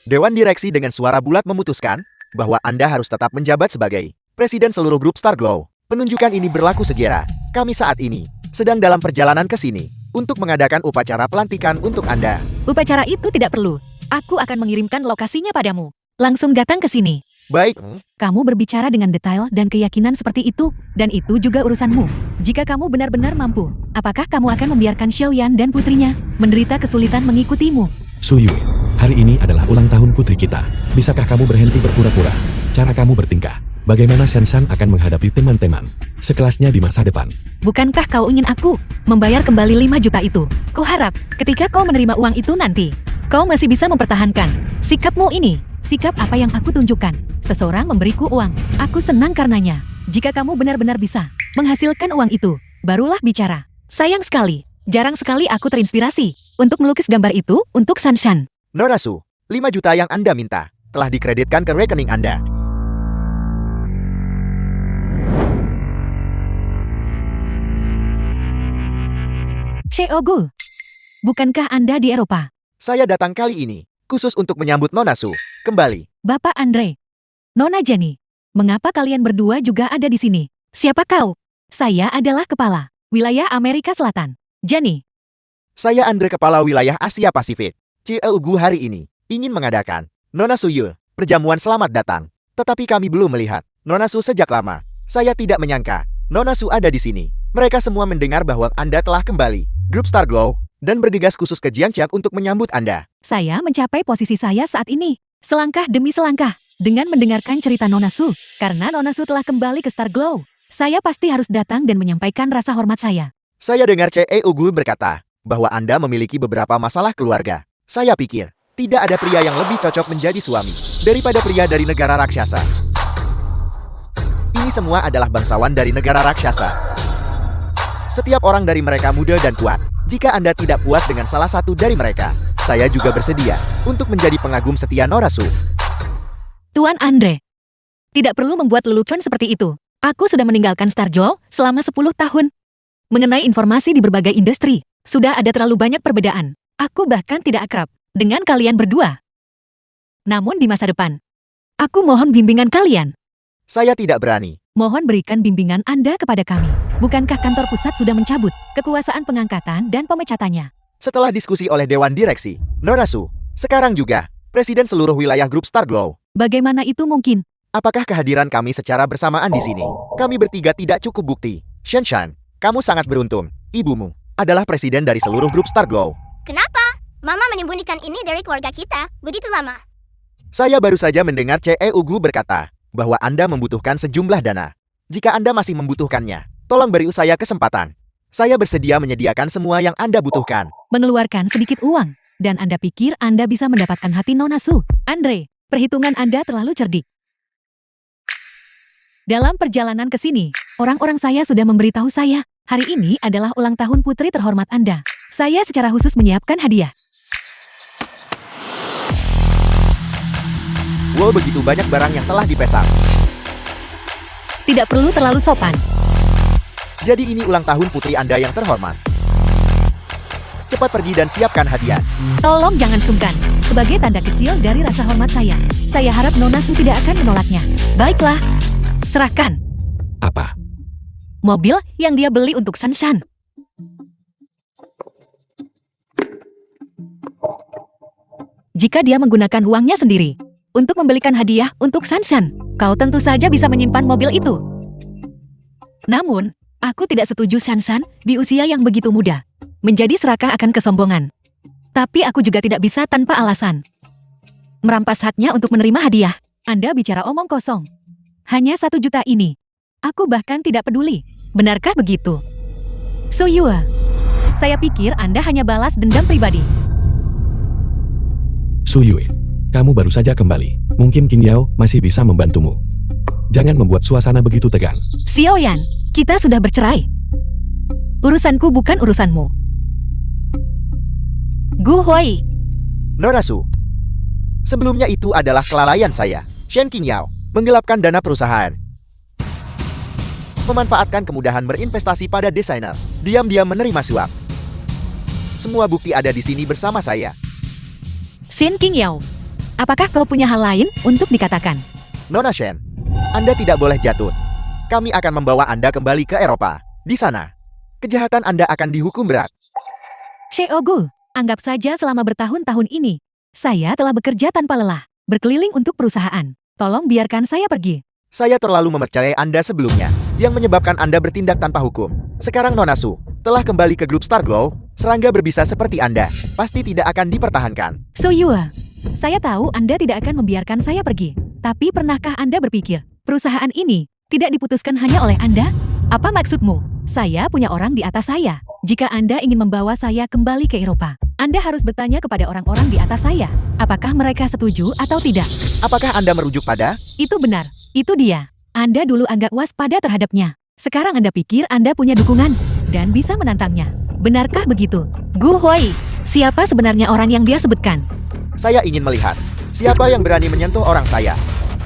Dewan Direksi dengan suara bulat memutuskan bahwa Anda harus tetap menjabat sebagai Presiden seluruh grup Star Glow. Penunjukan ini berlaku segera. Kami saat ini sedang dalam perjalanan ke sini untuk mengadakan upacara pelantikan untuk Anda. Upacara itu tidak perlu. Aku akan mengirimkan lokasinya padamu. Langsung datang ke sini. Baik. Kamu berbicara dengan detail dan keyakinan seperti itu, dan itu juga urusanmu. Jika kamu benar-benar mampu, apakah kamu akan membiarkan Xiaoyan dan putrinya menderita kesulitan mengikutimu? Suyue, hari ini adalah ulang tahun putri kita. Bisakah kamu berhenti berpura-pura? Cara kamu bertingkah, bagaimana Shanshan akan menghadapi teman-teman sekelasnya di masa depan? Bukankah kau ingin aku membayar kembali 5 juta itu? Kuharap ketika kau menerima uang itu nanti, kau masih bisa mempertahankan sikapmu ini. Sikap apa yang aku tunjukkan? Seseorang memberiku uang, aku senang karenanya. Jika kamu benar-benar bisa menghasilkan uang itu, barulah bicara. Sayang sekali, jarang sekali aku terinspirasi untuk melukis gambar itu untuk Shanshan. Nona Su, 5 juta yang Anda minta telah dikreditkan ke rekening Anda. Cheogu, bukankah Anda di Eropa? Saya datang kali ini khusus untuk menyambut Nona Su kembali. Bapak Andre, Nona Jenny, mengapa kalian berdua juga ada di sini? Siapa kau? Saya adalah kepala wilayah Amerika Selatan, Jenny. Saya Andre, kepala wilayah Asia Pasifik. Cieugu hari ini ingin mengadakan Nona Su Yul perjamuan selamat datang. Tetapi kami belum melihat Nona Su sejak lama. Saya tidak menyangka Nona Su ada di sini. Mereka semua mendengar bahwa Anda telah kembali grup Star Glow dan bergegas khusus ke Jiangcheng untuk menyambut Anda. Saya mencapai posisi saya saat ini, selangkah demi selangkah, dengan mendengarkan cerita Nona Su. Karena Nona Su telah kembali ke Star Glow, saya pasti harus datang dan menyampaikan rasa hormat saya. Saya dengar Cieugu berkata bahwa Anda memiliki beberapa masalah keluarga. Saya pikir, tidak ada pria yang lebih cocok menjadi suami daripada pria dari negara raksasa. Ini semua adalah bangsawan dari negara raksasa. Setiap orang dari mereka muda dan kuat. Jika Anda tidak puas dengan salah satu dari mereka, saya juga bersedia untuk menjadi pengagum setia Nona Su. Tuan Andre, tidak perlu membuat lelucon seperti itu. Aku sudah meninggalkan Star Glow selama 10 tahun. Mengenai informasi di berbagai industri, sudah ada terlalu banyak perbedaan. Aku bahkan tidak akrab dengan kalian berdua. Namun di masa depan, aku mohon bimbingan kalian. Saya tidak berani Mohon berikan bimbingan Anda kepada kami. Bukankah kantor pusat sudah mencabut kekuasaan pengangkatan dan pemecatannya? Setelah diskusi oleh Dewan Direksi, Nonasu, sekarang juga, Presiden seluruh wilayah grup Starglow. Bagaimana itu mungkin? Apakah kehadiran kami secara bersamaan di sini? Kami bertiga tidak cukup bukti. Shanshan, kamu sangat beruntung. Ibumu adalah presiden dari seluruh grup Starglow. Kenapa? Mama menyembunyikan ini dari keluarga kita begitu lama. Saya baru saja mendengar Ugu berkata bahwa Anda membutuhkan sejumlah dana. Jika Anda masih membutuhkannya, tolong beri saya kesempatan. Saya bersedia menyediakan semua yang Anda butuhkan. Mengeluarkan sedikit uang. Dan Anda pikir Anda bisa mendapatkan hati Nonasu? Andre, perhitungan Anda terlalu cerdik. Dalam perjalanan ke sini, orang-orang saya sudah memberitahu saya, hari ini adalah ulang tahun putri terhormat Anda. Saya secara khusus menyiapkan hadiah. Wow, begitu banyak barang yang telah dipesan. Tidak perlu terlalu sopan. Jadi ini ulang tahun putri Anda yang terhormat. Cepat pergi dan siapkan hadiah. Tolong jangan sungkan. Sebagai tanda kecil dari rasa hormat saya harap Nonasu tidak akan menolaknya. Baiklah, serahkan. Apa? Mobil yang dia beli untuk Shanshan. Jika dia menggunakan uangnya sendiri untuk membelikan hadiah untuk Shanshan, kau tentu saja bisa menyimpan mobil itu. Namun, aku tidak setuju Shanshan di usia yang begitu muda menjadi serakah akan kesombongan. Tapi aku juga tidak bisa tanpa alasan merampas haknya untuk menerima hadiah. Anda bicara omong kosong. Hanya 1 juta ini. Aku bahkan tidak peduli. Benarkah begitu? Suyue, saya pikir Anda hanya balas dendam pribadi. Suyue, kamu baru saja kembali. Mungkin King Yao masih bisa membantumu. Jangan membuat suasana begitu tegang. Xiaoyan, kita sudah bercerai. Urusanku bukan urusanmu. Gu Huai, Nonasu, sebelumnya itu adalah kelalaian saya. Shen King Yao menggelapkan dana perusahaan. Memanfaatkan kemudahan berinvestasi pada desainer. Diam-diam menerima suap. Semua bukti ada di sini bersama saya. Shen King Yao, apakah kau punya hal lain untuk dikatakan? Nona Shen, Anda tidak boleh jatuh. Kami akan membawa Anda kembali ke Eropa. Di sana, kejahatan Anda akan dihukum berat. Gu, anggap saja selama bertahun-tahun ini, saya telah bekerja tanpa lelah, berkeliling untuk perusahaan. Tolong biarkan saya pergi. Saya terlalu mempercayai Anda sebelumnya, yang menyebabkan Anda bertindak tanpa hukum. Sekarang Nonasu telah kembali ke grup Starglow, serangga berbisa seperti Anda pasti tidak akan dipertahankan. Suyue, saya tahu Anda tidak akan membiarkan saya pergi. Tapi pernahkah Anda berpikir, perusahaan ini tidak diputuskan hanya oleh Anda? Apa maksudmu? Saya punya orang di atas saya. Jika Anda ingin membawa saya kembali ke Eropa, Anda harus bertanya kepada orang-orang di atas saya. Apakah mereka setuju atau tidak? Apakah Anda merujuk pada? Itu benar. Itu dia. Anda dulu agak waspada terhadapnya. Sekarang Anda pikir Anda punya dukungan dan bisa menantangnya. Benarkah begitu? Gu Huai, siapa sebenarnya orang yang dia sebutkan? Saya ingin melihat siapa yang berani menyentuh orang saya.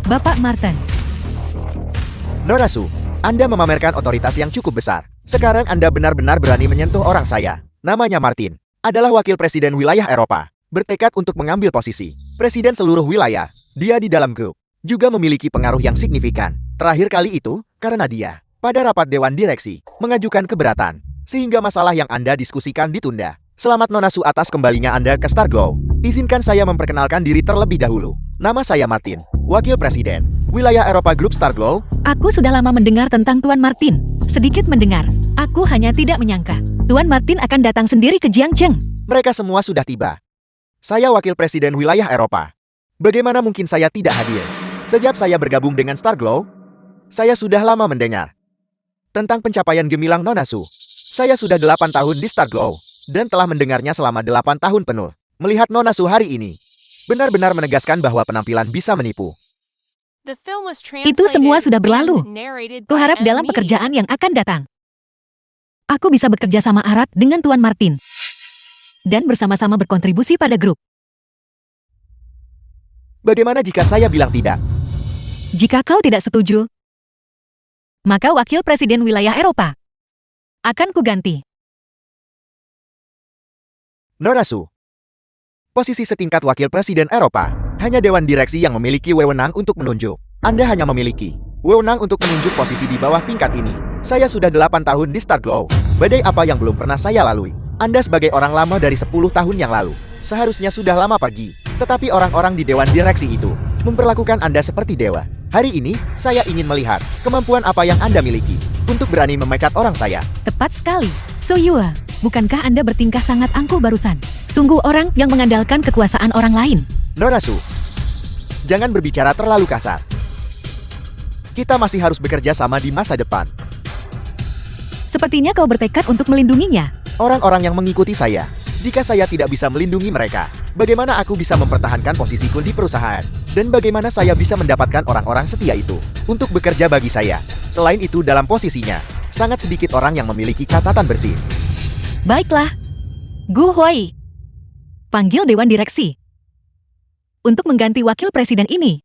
Bapak Martin. Nonasu, Anda memamerkan otoritas yang cukup besar. Sekarang Anda benar-benar berani menyentuh orang saya. Namanya Martin. Adalah wakil presiden wilayah Eropa. Bertekad untuk mengambil posisi presiden seluruh wilayah. Dia di dalam grup juga memiliki pengaruh yang signifikan. Terakhir kali itu, karena dia pada rapat Dewan Direksi mengajukan keberatan, sehingga masalah yang Anda diskusikan ditunda. Selamat Nonasu atas kembalinya Anda ke Starglow. Izinkan saya memperkenalkan diri terlebih dahulu. Nama saya Martin, Wakil Presiden Wilayah Eropa Grup Starglow. Aku sudah lama mendengar tentang Tuan Martin. Sedikit mendengar. Aku hanya tidak menyangka Tuan Martin akan datang sendiri ke Jiangcheng. Mereka semua sudah tiba. Saya Wakil Presiden Wilayah Eropa. Bagaimana mungkin saya tidak hadir? Sejak saya bergabung dengan Starglow, saya sudah lama mendengar tentang pencapaian gemilang Nonasu. Saya sudah 8 tahun di Starglow dan telah mendengarnya selama 8 tahun penuh. Melihat Nonasu hari ini, benar-benar menegaskan bahwa penampilan bisa menipu. The film was Itu semua sudah berlalu. and narrated by Kuharap dalam M. Media. pekerjaan yang akan datang, aku bisa bekerja sama erat dengan Tuan Martin dan bersama-sama berkontribusi pada grup. Bagaimana jika saya bilang tidak? Jika kau tidak setuju, maka Wakil Presiden Wilayah Eropa akan kuganti. Nonasu, posisi setingkat Wakil Presiden Eropa, hanya Dewan Direksi yang memiliki wewenang untuk menunjuk. Anda hanya memiliki wewenang untuk menunjuk posisi di bawah tingkat ini. Saya sudah 8 tahun di Starglow. Badai apa yang belum pernah saya lalui? Anda sebagai orang lama dari 10 tahun yang lalu, seharusnya sudah lama pergi. Tetapi orang-orang di Dewan Direksi itu memperlakukan Anda seperti dewa. Hari ini, saya ingin melihat kemampuan apa yang Anda miliki untuk berani memecat orang saya. Tepat sekali. So Yua, bukankah Anda bertingkah sangat angkuh barusan? Sungguh orang yang mengandalkan kekuasaan orang lain. Norasu, jangan berbicara terlalu kasar. Kita masih harus bekerja sama di masa depan. Sepertinya kau bertekad untuk melindunginya. Orang-orang yang mengikuti saya, jika saya tidak bisa melindungi mereka, bagaimana aku bisa mempertahankan posisiku di perusahaan? Dan bagaimana saya bisa mendapatkan orang-orang setia itu untuk bekerja bagi saya? Selain itu dalam posisinya, sangat sedikit orang yang memiliki catatan bersih. Baiklah. Gu Huai. Panggil Dewan Direksi. Untuk mengganti wakil presiden ini.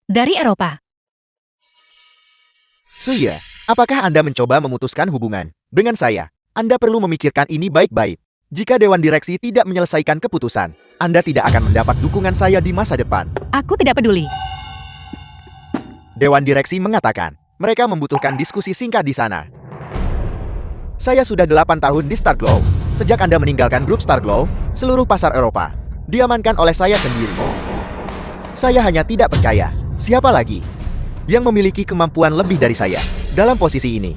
Dari Eropa. Suya, apakah Anda mencoba memutuskan hubungan dengan saya? Anda perlu memikirkan ini baik-baik. Jika Dewan Direksi tidak menyelesaikan keputusan, Anda tidak akan mendapat dukungan saya di masa depan. Aku tidak peduli. Dewan Direksi mengatakan, mereka membutuhkan diskusi singkat di sana. Saya sudah 8 tahun di Starglow. Sejak Anda meninggalkan grup Starglow, seluruh pasar Eropa diamankan oleh saya sendiri. Saya hanya tidak percaya, siapa lagi yang memiliki kemampuan lebih dari saya dalam posisi ini.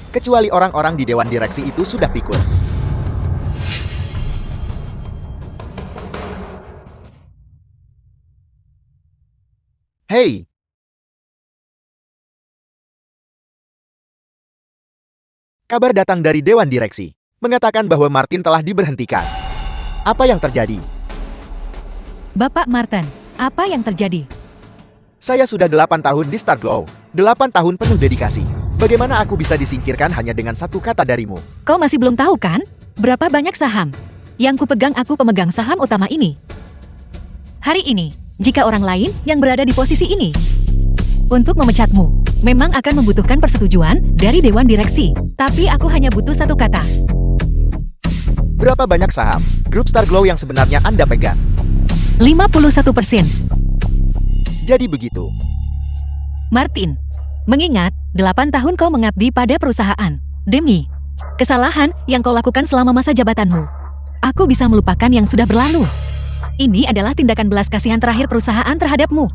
Kecuali orang-orang di Dewan Direksi itu sudah pikun. Hei! Kabar datang dari Dewan Direksi, mengatakan bahwa Martin telah diberhentikan. Apa yang terjadi? Bapak Martin, apa yang terjadi? Saya sudah 8 tahun di Starglow, 8 tahun penuh dedikasi. Bagaimana aku bisa disingkirkan hanya dengan satu kata darimu? Kau masih belum tahu kan? Berapa banyak saham? Yang kupegang aku pemegang saham utama ini. Hari ini, jika orang lain yang berada di posisi ini, untuk memecatmu, memang akan membutuhkan persetujuan dari Dewan Direksi. Tapi aku hanya butuh satu kata. Berapa banyak saham grup Starglow yang sebenarnya Anda pegang? 51%. Jadi begitu. Martin, mengingat 8 tahun kau mengabdi pada perusahaan. Demi kesalahan yang kau lakukan selama masa jabatanmu, aku bisa melupakan yang sudah berlalu. Ini adalah tindakan belas kasihan terakhir perusahaan terhadapmu.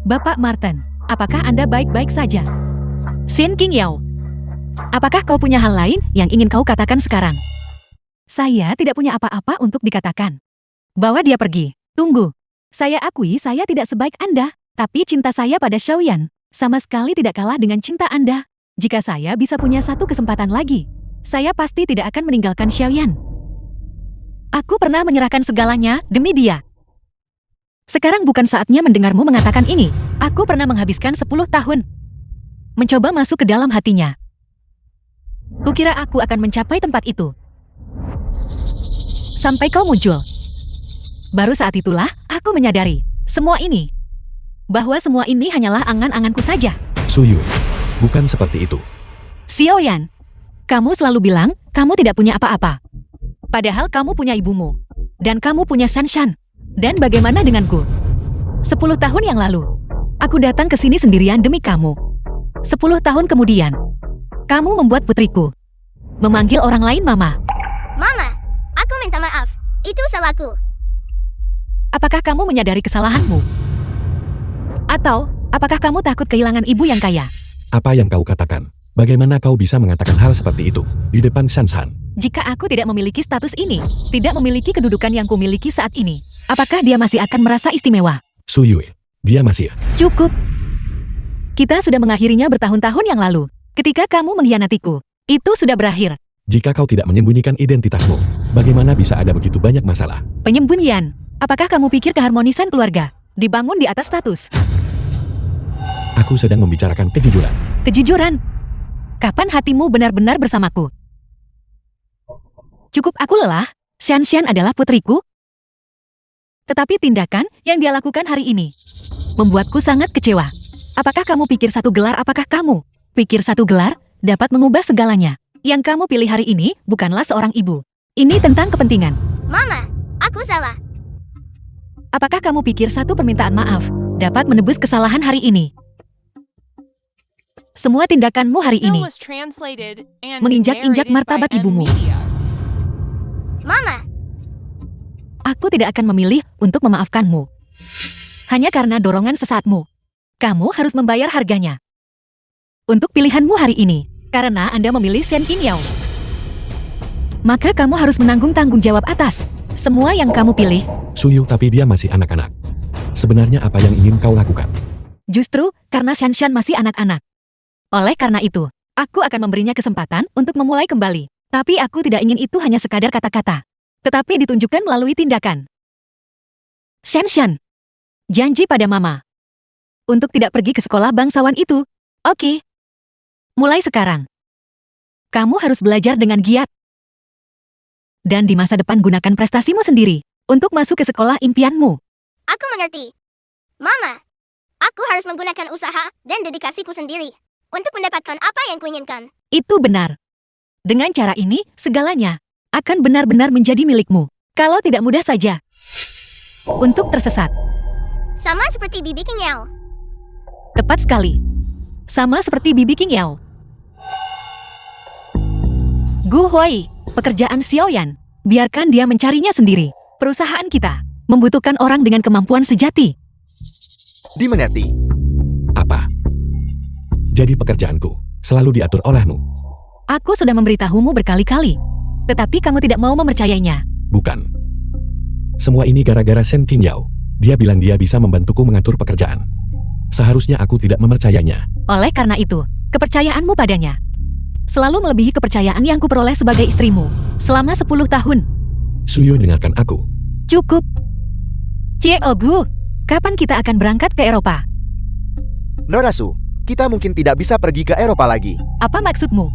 Bapak Martin, apakah Anda baik-baik saja? Shin King Yao, apakah kau punya hal lain yang ingin kau katakan sekarang? Saya tidak punya apa-apa untuk dikatakan. Bawa dia pergi. Tunggu. Saya akui saya tidak sebaik Anda, tapi cinta saya pada Xiaoyan sama sekali tidak kalah dengan cinta Anda. Jika saya bisa punya satu kesempatan lagi, saya pasti tidak akan meninggalkan Xiaoyan. Aku pernah menyerahkan segalanya demi dia. Sekarang bukan saatnya mendengarmu mengatakan ini. Aku pernah menghabiskan 10 tahun mencoba masuk ke dalam hatinya. Kukira aku akan mencapai tempat itu. Sampai kau muncul. Baru saat itulah aku menyadari semua ini. Bahwa semua ini hanyalah angan-anganku saja. Suyu, bukan seperti itu. Xiaoyan, kamu selalu bilang kamu tidak punya apa-apa. Padahal kamu punya ibumu. Dan kamu punya Shanshan. Dan bagaimana denganku? 10 tahun yang lalu, aku datang ke sini sendirian demi kamu. 10 tahun kemudian, kamu membuat putriku memanggil orang lain mama. Mama, aku minta maaf. Itu salahku. Apakah kamu menyadari kesalahanmu? Atau, apakah kamu takut kehilangan ibu yang kaya? Apa yang kau katakan? Bagaimana kau bisa mengatakan hal seperti itu di depan Shanshan? Jika aku tidak memiliki status ini, tidak memiliki kedudukan yang kumiliki saat ini, apakah dia masih akan merasa istimewa? Suyu, dia masih. Cukup. Kita sudah mengakhirinya bertahun-tahun yang lalu. Ketika kamu mengkhianatiku, itu sudah berakhir. Jika kau tidak menyembunyikan identitasmu, bagaimana bisa ada begitu banyak masalah? Penyembunyian. Apakah kamu pikir keharmonisan keluarga dibangun di atas status? Aku sedang membicarakan kejujuran. Kejujuran. Kapan hatimu benar-benar bersamaku? Cukup aku lelah. Shanshan adalah putriku. Tetapi tindakan yang dia lakukan hari ini membuatku sangat kecewa. Apakah kamu pikir satu gelar dapat mengubah segalanya? Yang kamu pilih hari ini bukanlah seorang ibu. Ini tentang kepentingan. Mama, aku salah. Apakah kamu pikir satu permintaan maaf dapat menebus kesalahan hari ini? Semua tindakanmu hari Film ini was translated and menginjak-injak narrated martabat by ibumu. M-Media. Mama, Aku tidak akan memilih untuk memaafkanmu. Hanya karena dorongan sesaatmu. Kamu harus membayar harganya. Untuk pilihanmu hari ini, karena Anda memilih Shen Qingyao. Maka kamu harus menanggung tanggung jawab atas semua yang kamu pilih. Suyu, tapi dia masih anak-anak. Sebenarnya apa yang ingin kau lakukan? Justru karena Shanshan masih anak-anak. Oleh karena itu, aku akan memberinya kesempatan untuk memulai kembali. Tapi aku tidak ingin itu hanya sekadar kata-kata, tetapi ditunjukkan melalui tindakan. Shanshan, janji pada Mama untuk tidak pergi ke sekolah bangsawan itu. Oke. Mulai sekarang, kamu harus belajar dengan giat. Dan di masa depan gunakan prestasimu sendiri untuk masuk ke sekolah impianmu. aku mengerti. Mama, aku harus menggunakan usaha dan dedikasiku sendiri untuk mendapatkan apa yang kuinginkan. Itu benar. Dengan cara ini, segalanya akan benar-benar menjadi milikmu. Kalau tidak mudah saja untuk tersesat. Sama seperti Bibi Qingyao. Tepat sekali. Sama seperti Bibi Qingyao. Gu Huai, pekerjaan Xiaoyan. Biarkan dia mencarinya sendiri. Perusahaan kita membutuhkan orang dengan kemampuan sejati. Dimengerti. Apa? Jadi pekerjaanku selalu diatur olehmu. Aku sudah memberitahumu berkali-kali. Tetapi kamu tidak mau mempercayainya. Bukan. Semua ini gara-gara Shen Qingyao. Dia bilang dia bisa membantuku mengatur pekerjaan. Seharusnya aku tidak mempercayainya. Oleh karena itu, kepercayaanmu padanya selalu melebihi kepercayaan yang kuperoleh sebagai istrimu selama 10 tahun. Suyu, dengarkan aku. Cukup. Cie Ogu, kapan kita akan berangkat ke Eropa? Norasu, kita mungkin tidak bisa pergi ke Eropa lagi. Apa maksudmu?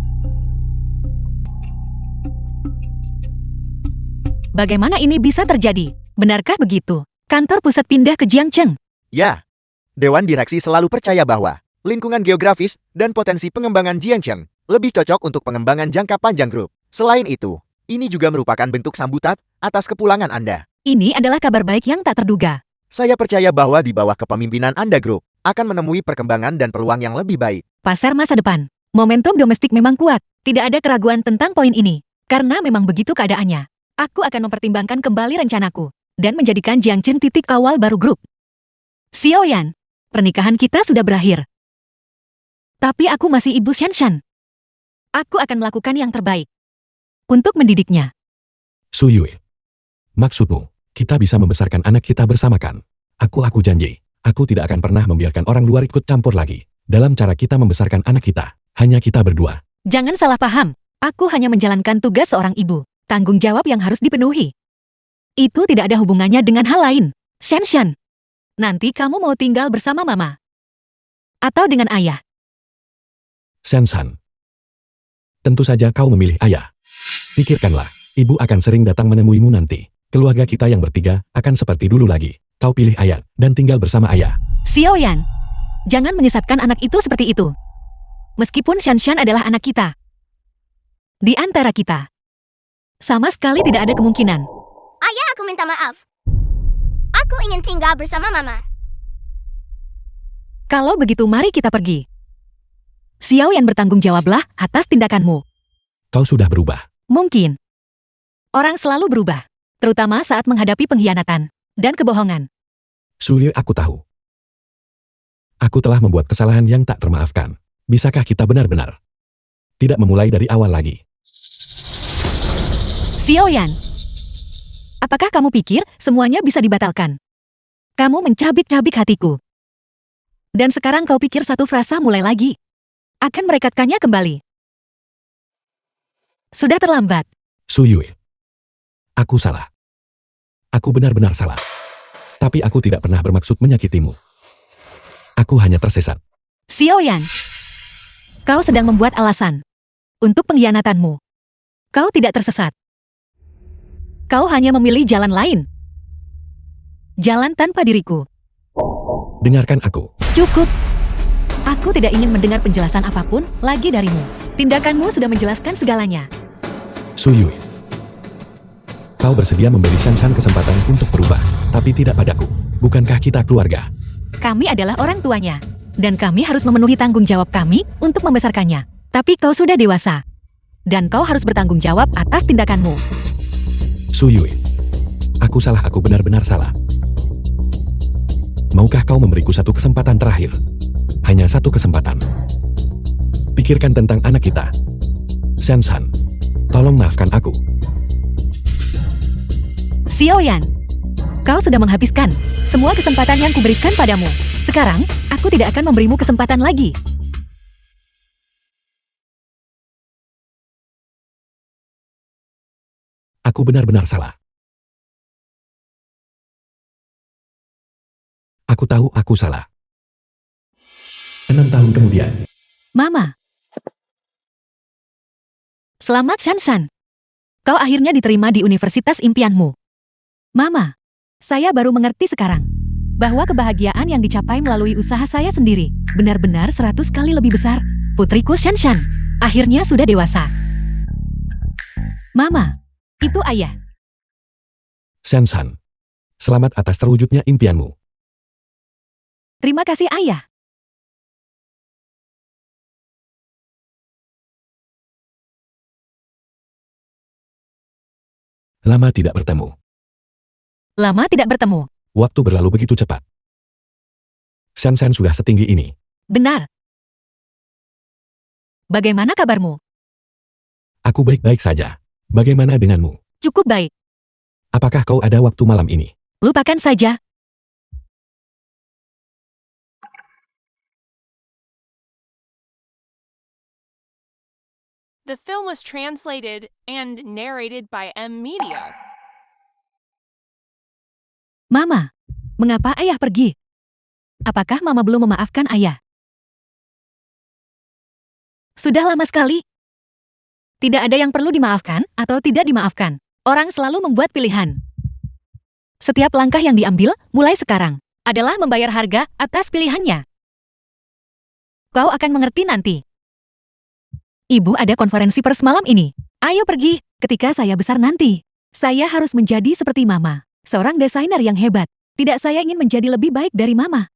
Bagaimana ini bisa terjadi? Benarkah begitu? Kantor pusat pindah ke Jiangcheng. Ya, Dewan Direksi selalu percaya bahwa lingkungan geografis dan potensi pengembangan Jiangcheng lebih cocok untuk pengembangan jangka panjang grup. Selain itu, ini juga merupakan bentuk sambutan atas kepulangan Anda. Ini adalah kabar baik yang tak terduga. Saya percaya bahwa di bawah kepemimpinan Anda grup akan menemui perkembangan dan peluang yang lebih baik. Pasar masa depan. Momentum domestik memang kuat. Tidak ada keraguan tentang poin ini. Karena memang begitu keadaannya. Aku akan mempertimbangkan kembali rencanaku dan menjadikan Jiangcheng titik awal baru grup. Xiaoyan, pernikahan kita sudah berakhir. Tapi aku masih ibu Shanshan. Aku akan melakukan yang terbaik untuk mendidiknya. Suyu, maksudmu, kita bisa membesarkan anak kita bersama kan? Aku janji, aku tidak akan pernah membiarkan orang luar ikut campur lagi dalam cara kita membesarkan anak kita. Hanya kita berdua. Jangan salah paham. Aku hanya menjalankan tugas seorang ibu. Tanggung jawab yang harus dipenuhi. Itu tidak ada hubungannya dengan hal lain. Shanshan, nanti kamu mau tinggal bersama Mama? Atau dengan ayah? Shanshan, tentu saja kau memilih ayah. Pikirkanlah, ibu akan sering datang menemuimu nanti. Keluarga kita yang bertiga akan seperti dulu lagi. Kau pilih ayah dan tinggal bersama ayah. Xiaoyan, jangan menyesatkan anak itu seperti itu. Meskipun Shanshan adalah anak kita. Di antara kita, sama sekali tidak ada kemungkinan. Ayah, aku minta maaf. Aku ingin tinggal bersama Mama. Kalau begitu mari kita pergi. Xiaoyan, bertanggung jawablah atas tindakanmu. Kau sudah berubah. Mungkin. Orang selalu berubah. Terutama saat menghadapi pengkhianatan dan kebohongan. Suyu, aku tahu. Aku telah membuat kesalahan yang tak termaafkan. Bisakah kita benar-benar tidak memulai dari awal lagi? Xiaoyan, apakah kamu pikir semuanya bisa dibatalkan? Kamu mencabik-cabik hatiku. Dan sekarang kau pikir satu frasa mulai lagi akan merekatkannya kembali. Sudah terlambat. Suyu, aku salah. Aku benar-benar salah. Tapi aku tidak pernah bermaksud menyakitimu. Aku hanya tersesat. Xiaoyan, kau sedang membuat alasan untuk pengkhianatanmu. Kau tidak tersesat. Kau hanya memilih jalan lain. Jalan tanpa diriku. Dengarkan aku. Cukup. Aku tidak ingin mendengar penjelasan apapun lagi darimu. Tindakanmu sudah menjelaskan segalanya. Suyu, kau bersedia memberi Shanshan kesempatan untuk berubah. Tapi tidak padaku. Bukankah kita keluarga? Kami adalah orang tuanya. Dan kami harus memenuhi tanggung jawab kami untuk membesarkannya. Tapi kau sudah dewasa. Dan kau harus bertanggung jawab atas tindakanmu. Su Yue. Aku salah, aku benar-benar salah. Maukah kau memberiku satu kesempatan terakhir? Hanya satu kesempatan. Pikirkan tentang anak kita. Shan-san, tolong maafkan aku. Xiaoyan, kau sudah menghabiskan semua kesempatan yang kuberikan padamu. Sekarang, aku tidak akan memberimu kesempatan lagi. Aku benar-benar salah. Aku tahu aku salah. 6 tahun kemudian. Mama. Selamat Shan-san. Kau akhirnya diterima di universitas impianmu. Mama, saya baru mengerti sekarang bahwa kebahagiaan yang dicapai melalui usaha saya sendiri benar-benar 100 kali lebih besar. Putriku Shan-san akhirnya sudah dewasa. Mama, itu ayah. Shan-san, selamat atas terwujudnya impianmu. Terima kasih ayah. Lama tidak bertemu. Lama tidak bertemu. Waktu berlalu begitu cepat. Shan-san sudah setinggi ini. Benar. Bagaimana kabarmu? Aku baik-baik saja. Bagaimana denganmu? Cukup baik. Apakah kau ada waktu malam ini? Lupakan saja. The film was translated and narrated by M Media. Mama, mengapa ayah pergi? Apakah mama belum memaafkan ayah? Sudah lama sekali. Tidak ada yang perlu dimaafkan atau tidak dimaafkan. Orang selalu membuat pilihan. Setiap langkah yang diambil, mulai sekarang, adalah membayar harga atas pilihannya. Kau akan mengerti nanti. Ibu ada konferensi pers malam ini. Ayo pergi, ketika saya besar nanti. Saya harus menjadi seperti mama, seorang desainer yang hebat. Tidak, saya ingin menjadi lebih baik dari mama.